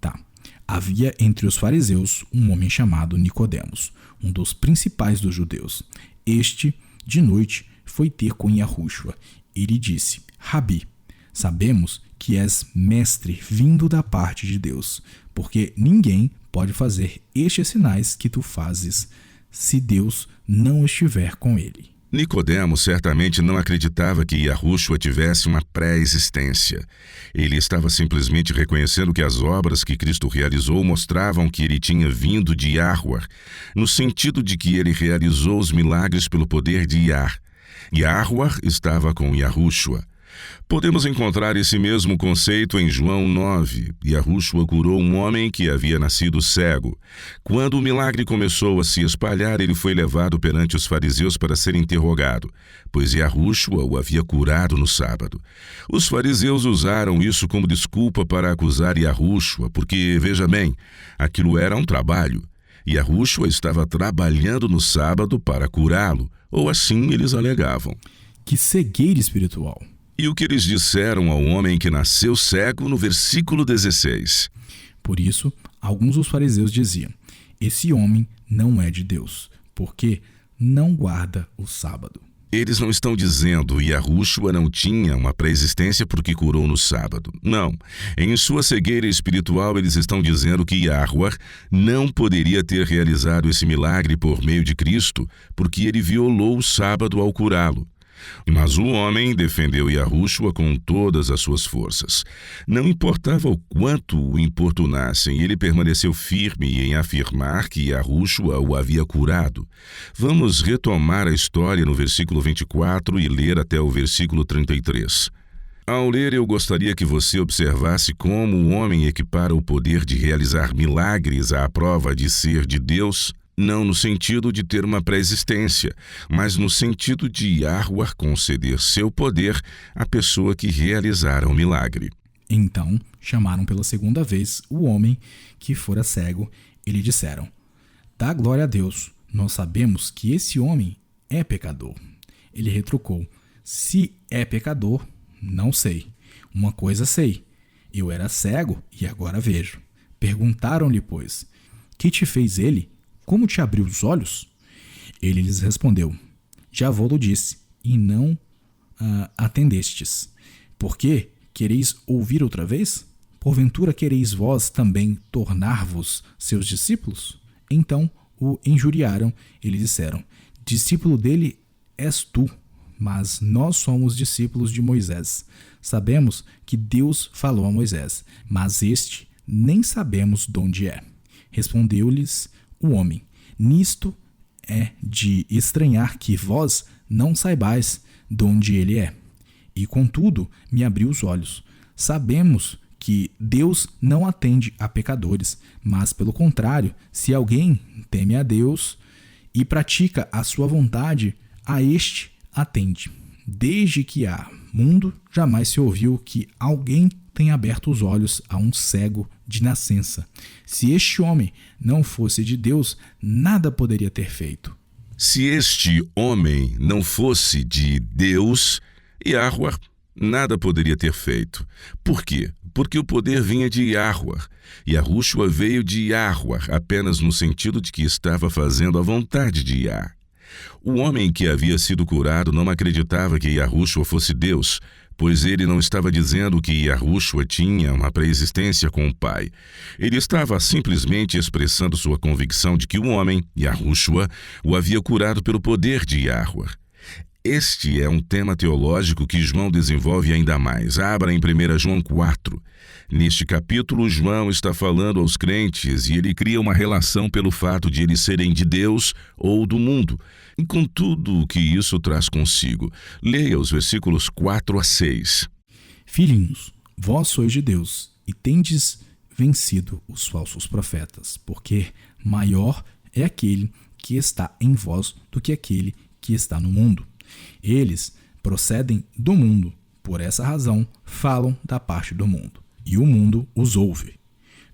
Tá. Havia entre os fariseus um homem chamado Nicodemos, um dos principais dos judeus. Este, de noite, foi ter com Yahushua e lhe disse: Rabi, sabemos que és mestre vindo da parte de Deus, porque ninguém pode fazer estes sinais que tu fazes se Deus não estiver com ele. Nicodemo certamente não acreditava que Yahushua tivesse uma pré-existência. Ele estava simplesmente reconhecendo que as obras que Cristo realizou mostravam que ele tinha vindo de Yahweh, no sentido de que ele realizou os milagres pelo poder de Yah. Yahweh estava com Yahushua. Podemos encontrar esse mesmo conceito em João 9. Yahushua curou um homem que havia nascido cego. Quando o milagre começou a se espalhar, ele foi levado perante os fariseus para ser interrogado, pois Yahushua o havia curado no sábado. Os fariseus usaram isso como desculpa para acusar Yahushua, porque, veja bem, aquilo era um trabalho. Yahushua estava trabalhando no sábado para curá-lo, ou assim eles alegavam. Que cegueira espiritual! E o que eles disseram ao homem que nasceu cego no versículo 16? Por isso, alguns dos fariseus diziam: esse homem não é de Deus, porque não guarda o sábado. Eles não estão dizendo que Yahushua não tinha uma pré-existência porque curou no sábado. Não. Em sua cegueira espiritual, eles estão dizendo que Yahweh não poderia ter realizado esse milagre por meio de Cristo, porque ele violou o sábado ao curá-lo. Mas o homem defendeu Yahushua com todas as suas forças. Não importava o quanto o importunassem, ele permaneceu firme em afirmar que Yahushua o havia curado. Vamos retomar a história no versículo 24 e ler até o versículo 33. Ao ler, eu gostaria que você observasse como o homem equipara o poder de realizar milagres à prova de ser de Deus, não no sentido de ter uma pré-existência, mas no sentido de Yahweh conceder seu poder à pessoa que realizara o milagre. Então chamaram pela segunda vez o homem que fora cego e lhe disseram: dá glória a Deus, nós sabemos que esse homem é pecador. Ele retrucou: se é pecador, não sei. Uma coisa sei, eu era cego e agora vejo. Perguntaram-lhe, pois, que te fez ele? Como te abriu os olhos? Ele lhes respondeu: já vou-lo disse, e não atendestes. Por que quereis ouvir outra vez? Porventura quereis vós também tornar-vos seus discípulos? Então o injuriaram e lhe disseram: discípulo dele és tu, mas nós somos discípulos de Moisés. Sabemos que Deus falou a Moisés, mas este nem sabemos de onde é. Respondeu-lhes o homem: nisto é de estranhar que vós não saibais de onde ele é. E contudo me abriu os olhos. Sabemos que Deus não atende a pecadores, mas pelo contrário, se alguém teme a Deus e pratica a sua vontade, a este atende. Desde que há mundo, jamais se ouviu que alguém tenha aberto os olhos a um cego de nascença. Se este homem não fosse de Deus, nada poderia ter feito. Se este homem não fosse de Deus, Yahweh nada poderia ter feito. Por quê? Porque o poder vinha de Yahweh. Yahushua veio de Yahweh apenas no sentido de que estava fazendo a vontade de Yah. O homem que havia sido curado não acreditava que Yahushua fosse Deus, pois ele não estava dizendo que Yahushua tinha uma pré-existência com o Pai. Ele estava simplesmente expressando sua convicção de que o homem, Yahushua, o havia curado pelo poder de Yahweh. Este é um tema teológico que João desenvolve ainda mais. Abra em 1 João 4. Neste capítulo, João está falando aos crentes e ele cria uma relação pelo fato de eles serem de Deus ou do mundo, e com tudo o que isso traz consigo. Leia os versículos 4 a 6. Filhinhos, vós sois de Deus e tendes vencido os falsos profetas, porque maior é aquele que está em vós do que aquele que está no mundo. Eles procedem do mundo, por essa razão falam da parte do mundo, e o mundo os ouve.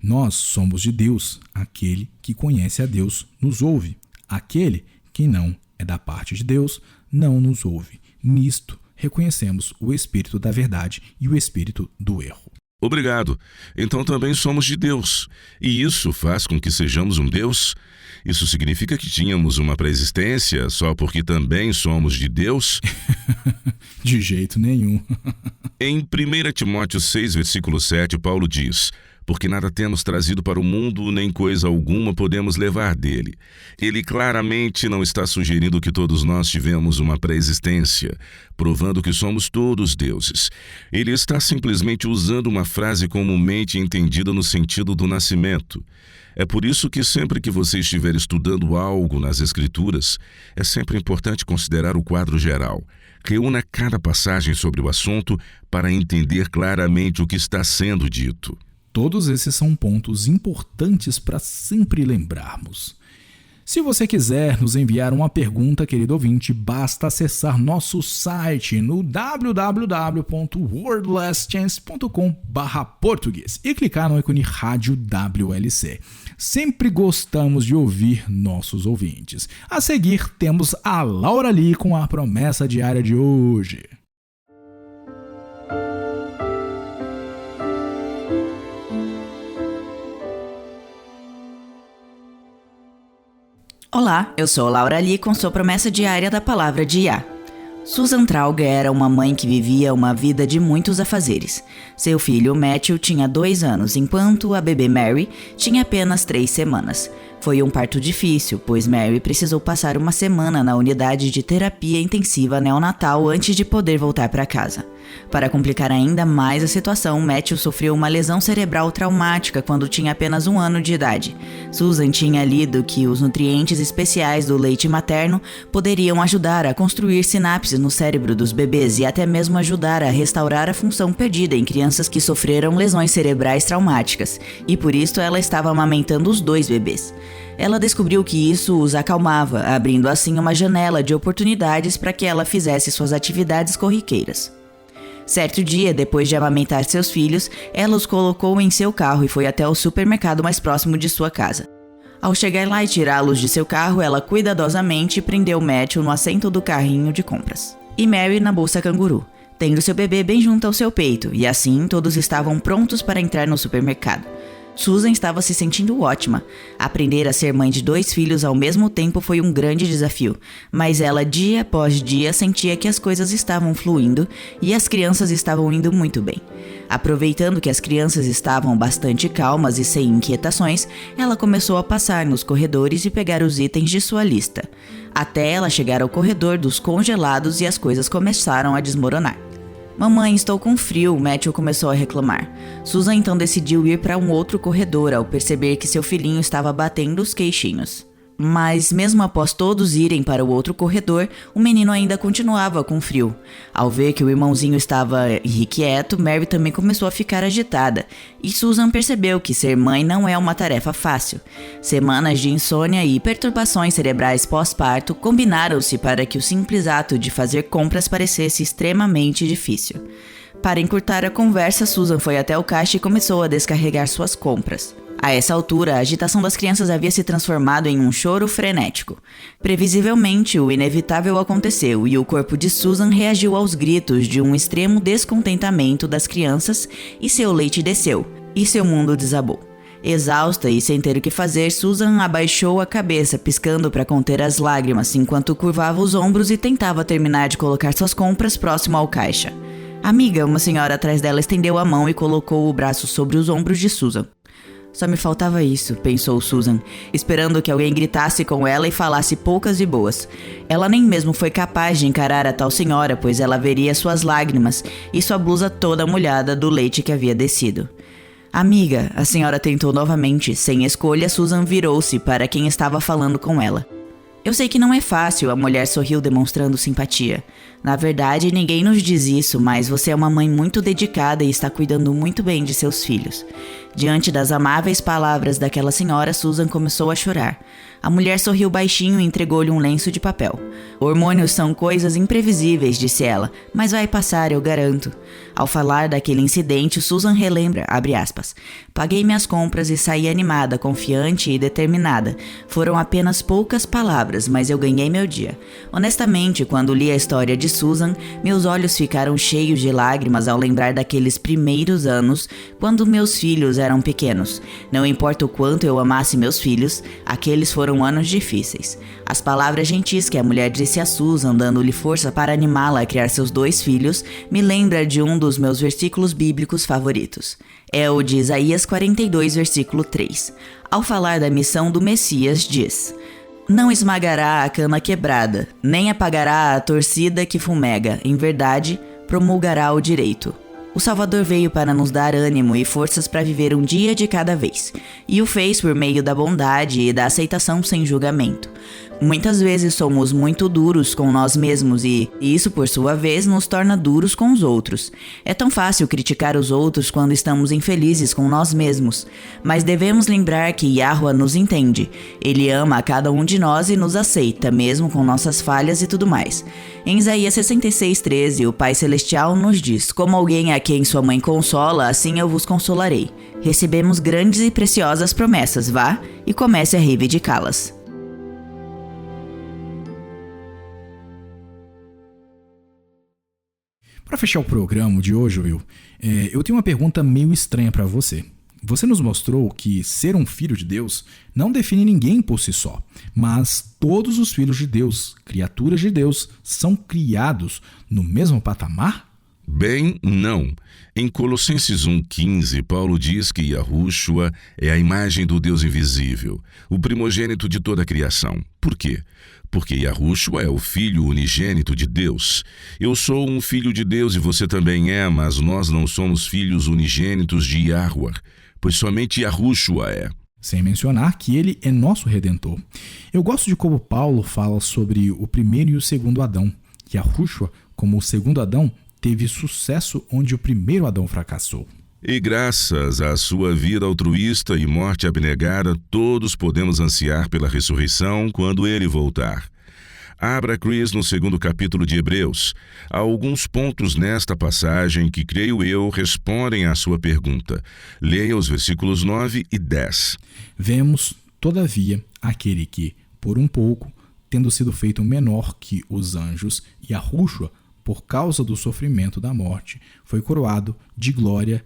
Nós somos de Deus, aquele que conhece a Deus nos ouve. Aquele que não é da parte de Deus não nos ouve. Nisto reconhecemos o espírito da verdade e o espírito do erro. Obrigado. Então também somos de Deus. E isso faz com que sejamos um Deus? Isso significa que tínhamos uma pré-existência só porque também somos de Deus? De jeito nenhum. Em 1 Timóteo 6, versículo 7, Paulo diz: porque nada temos trazido para o mundo, nem coisa alguma podemos levar dele. Ele claramente não está sugerindo que todos nós tivemos uma pré-existência, provando que somos todos deuses. Ele está simplesmente usando uma frase comumente entendida no sentido do nascimento. É por isso que sempre que você estiver estudando algo nas Escrituras, é sempre importante considerar o quadro geral. Reúna cada passagem sobre o assunto para entender claramente o que está sendo dito. Todos esses são pontos importantes para sempre lembrarmos. Se você quiser nos enviar uma pergunta, querido ouvinte, basta acessar nosso site no www.wordlastchance.com/português e clicar no ícone Rádio WLC. Sempre gostamos de ouvir nossos ouvintes. A seguir, temos a Laura Lee com a promessa diária de hoje. Olá, eu sou Laura Lee com sua promessa diária da palavra de Yah. Susan Trauger era uma mãe que vivia uma vida de muitos afazeres. Seu filho Matthew tinha 2 anos, enquanto a bebê Mary tinha apenas 3 semanas. Foi um parto difícil, pois Mary precisou passar uma semana na unidade de terapia intensiva neonatal antes de poder voltar para casa. Para complicar ainda mais a situação, Matthew sofreu uma lesão cerebral traumática quando tinha apenas 1 ano de idade. Susan tinha lido que os nutrientes especiais do leite materno poderiam ajudar a construir sinapses no cérebro dos bebês e até mesmo ajudar a restaurar a função perdida em crianças que sofreram lesões cerebrais traumáticas, e por isso ela estava amamentando os 2 bebês. Ela descobriu que isso os acalmava, abrindo assim uma janela de oportunidades para que ela fizesse suas atividades corriqueiras. Certo dia, depois de amamentar seus filhos, ela os colocou em seu carro e foi até o supermercado mais próximo de sua casa. Ao chegar lá e tirá-los de seu carro, ela cuidadosamente prendeu Matthew no assento do carrinho de compras e Mary na bolsa canguru, tendo seu bebê bem junto ao seu peito, e assim todos estavam prontos para entrar no supermercado. Susan estava se sentindo ótima. Aprender a ser mãe de 2 filhos ao mesmo tempo foi um grande desafio, mas ela dia após dia sentia que as coisas estavam fluindo e as crianças estavam indo muito bem. Aproveitando que as crianças estavam bastante calmas e sem inquietações, ela começou a passar nos corredores e pegar os itens de sua lista, até ela chegar ao corredor dos congelados e as coisas começaram a desmoronar. Mamãe, estou com frio, Matthew começou a reclamar. Susan então decidiu ir para um outro corredor ao perceber que seu filhinho estava batendo os queixinhos. Mas mesmo após todos irem para o outro corredor, o menino ainda continuava com frio. Ao ver que o irmãozinho estava irrequieto, Mary também começou a ficar agitada, e Susan percebeu que ser mãe não é uma tarefa fácil. Semanas de insônia e perturbações cerebrais pós-parto combinaram-se para que o simples ato de fazer compras parecesse extremamente difícil. Para encurtar a conversa, Susan foi até o caixa e começou a descarregar suas compras. A essa altura, a agitação das crianças havia se transformado em um choro frenético. Previsivelmente, o inevitável aconteceu e o corpo de Susan reagiu aos gritos de um extremo descontentamento das crianças e seu leite desceu, e seu mundo desabou. Exausta e sem ter o que fazer, Susan abaixou a cabeça, piscando para conter as lágrimas, enquanto curvava os ombros e tentava terminar de colocar suas compras próximo ao caixa. Amiga, uma senhora atrás dela estendeu a mão e colocou o braço sobre os ombros de Susan. Só me faltava isso, pensou Susan, esperando que alguém gritasse com ela e falasse poucas e boas. Ela nem mesmo foi capaz de encarar a tal senhora, pois ela veria suas lágrimas e sua blusa toda molhada do leite que havia descido. Amiga, a senhora tentou novamente. Sem escolha, Susan virou-se para quem estava falando com ela. Eu sei que não é fácil, a mulher sorriu demonstrando simpatia. Na verdade, ninguém nos diz isso, mas você é uma mãe muito dedicada e está cuidando muito bem de seus filhos. Diante das amáveis palavras daquela senhora, Susan começou a chorar. A mulher sorriu baixinho e entregou-lhe um lenço de papel. Hormônios são coisas imprevisíveis, disse ela, mas vai passar, eu garanto. Ao falar daquele incidente, Susan relembra, abre aspas, paguei minhas compras e saí animada, confiante e determinada. Foram apenas poucas palavras, palavras, mas eu ganhei meu dia. Honestamente, quando li a história de Susan, meus olhos ficaram cheios de lágrimas ao lembrar daqueles primeiros anos, quando meus filhos eram pequenos. Não importa o quanto eu amasse meus filhos, aqueles foram anos difíceis. As palavras gentis que a mulher disse a Susan, dando-lhe força para animá-la a criar seus 2 filhos, me lembra de um dos meus versículos bíblicos favoritos. É o de Isaías 42, versículo 3. Ao falar da missão do Messias, diz: "Não esmagará a cana quebrada, nem apagará a torcida que fumega. Em verdade, promulgará o direito." O Salvador veio para nos dar ânimo e forças para viver um dia de cada vez, e o fez por meio da bondade e da aceitação sem julgamento. Muitas vezes somos muito duros com nós mesmos e isso, por sua vez, nos torna duros com os outros. É tão fácil criticar os outros quando estamos infelizes com nós mesmos, mas devemos lembrar que Yahweh nos entende. Ele ama a cada um de nós e nos aceita, mesmo com nossas falhas e tudo mais. Em Isaías 66:13, o Pai Celestial nos diz: "Como alguém a quem sua mãe consola, assim eu vos consolarei." Recebemos grandes e preciosas promessas, vá e comece a reivindicá-las. Para fechar o programa de hoje, Will, eu tenho uma pergunta meio estranha para você. Você nos mostrou que ser um filho de Deus não define ninguém por si só, mas todos os filhos de Deus, criaturas de Deus, são criados no mesmo patamar? Bem, não. Em Colossenses 1,15, Paulo diz que Yahushua é a imagem do Deus invisível, o primogênito de toda a criação. Por quê? Porque Yahushua é o Filho unigênito de Deus. Eu sou um filho de Deus e você também é, mas nós não somos filhos unigênitos de Yahweh, pois somente Yahushua é. Sem mencionar que ele é nosso Redentor. Eu gosto de como Paulo fala sobre o primeiro e o segundo Adão. Yahushua, como o segundo Adão, teve sucesso onde o primeiro Adão fracassou. E graças à sua vida altruísta e morte abnegada, todos podemos ansiar pela ressurreição quando ele voltar. Abra, Chris, no 2º capítulo de Hebreus. Há alguns pontos nesta passagem que, creio eu, respondem à sua pergunta. Leia os versículos 9 e 10. Vemos, todavia, aquele que, por um pouco, tendo sido feito menor que os anjos, Yahushua, por causa do sofrimento da morte, foi coroado de glória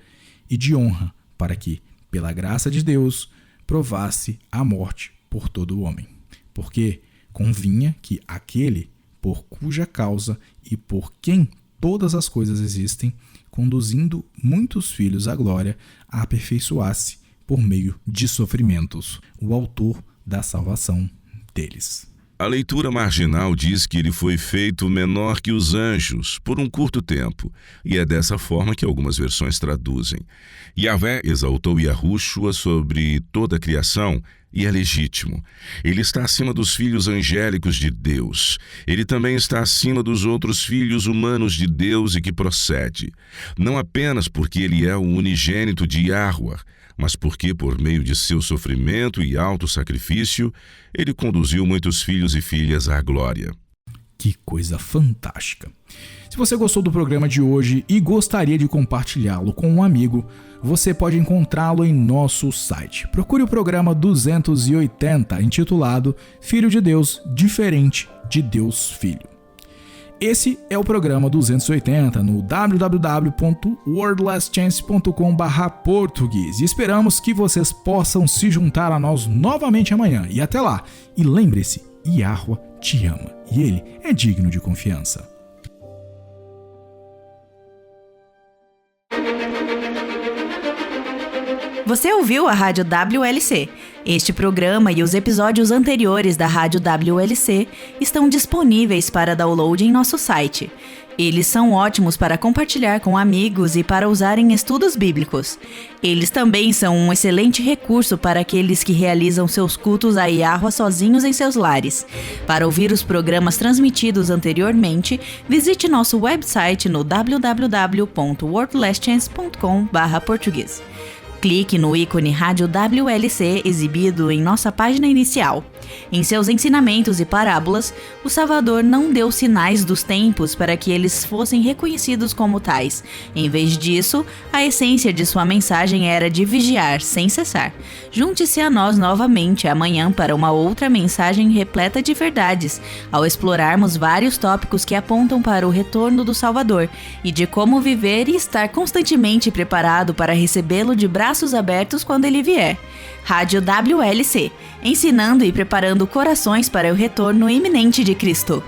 e de honra, para que, pela graça de Deus, provasse a morte por todo o homem. Porque convinha que aquele, por cuja causa e por quem todas as coisas existem, conduzindo muitos filhos à glória, a aperfeiçoasse por meio de sofrimentos, o autor da salvação deles. A leitura marginal diz que ele foi feito menor que os anjos por um curto tempo, e é dessa forma que algumas versões traduzem. Yahvé exaltou Yahushua sobre toda a criação, e é legítimo. Ele está acima dos filhos angélicos de Deus. Ele também está acima dos outros filhos humanos de Deus e que procede. Não apenas porque ele é o unigênito de Yahweh, mas porque, por meio de seu sofrimento e alto sacrifício, ele conduziu muitos filhos e filhas à glória. Que coisa fantástica! Se você gostou do programa de hoje e gostaria de compartilhá-lo com um amigo, você pode encontrá-lo em nosso site. Procure o programa 280, intitulado Filho de Deus, diferente de Deus Filho. Esse é o programa 280 no www.wordlastchance.com/português e esperamos que vocês possam se juntar a nós novamente amanhã. E até lá, e lembre-se, Yahweh te ama e ele é digno de confiança. Você ouviu a Rádio WLC. Este programa e os episódios anteriores da Rádio WLC estão disponíveis para download em nosso site. Eles são ótimos para compartilhar com amigos e para usar em estudos bíblicos. Eles também são um excelente recurso para aqueles que realizam seus cultos a Yahweh sozinhos em seus lares. Para ouvir os programas transmitidos anteriormente, visite nosso website no www.wordlastchance.com/português. Clique no ícone Rádio WLC exibido em nossa página inicial. Em seus ensinamentos e parábolas, o Salvador não deu sinais dos tempos para que eles fossem reconhecidos como tais. Em vez disso, a essência de sua mensagem era de vigiar sem cessar. Junte-se a nós novamente amanhã para uma outra mensagem repleta de verdades, ao explorarmos vários tópicos que apontam para o retorno do Salvador e de como viver e estar constantemente preparado para recebê-lo de braços abertos quando ele vier. Rádio WLC, ensinando e preparando corações para o retorno iminente de Cristo.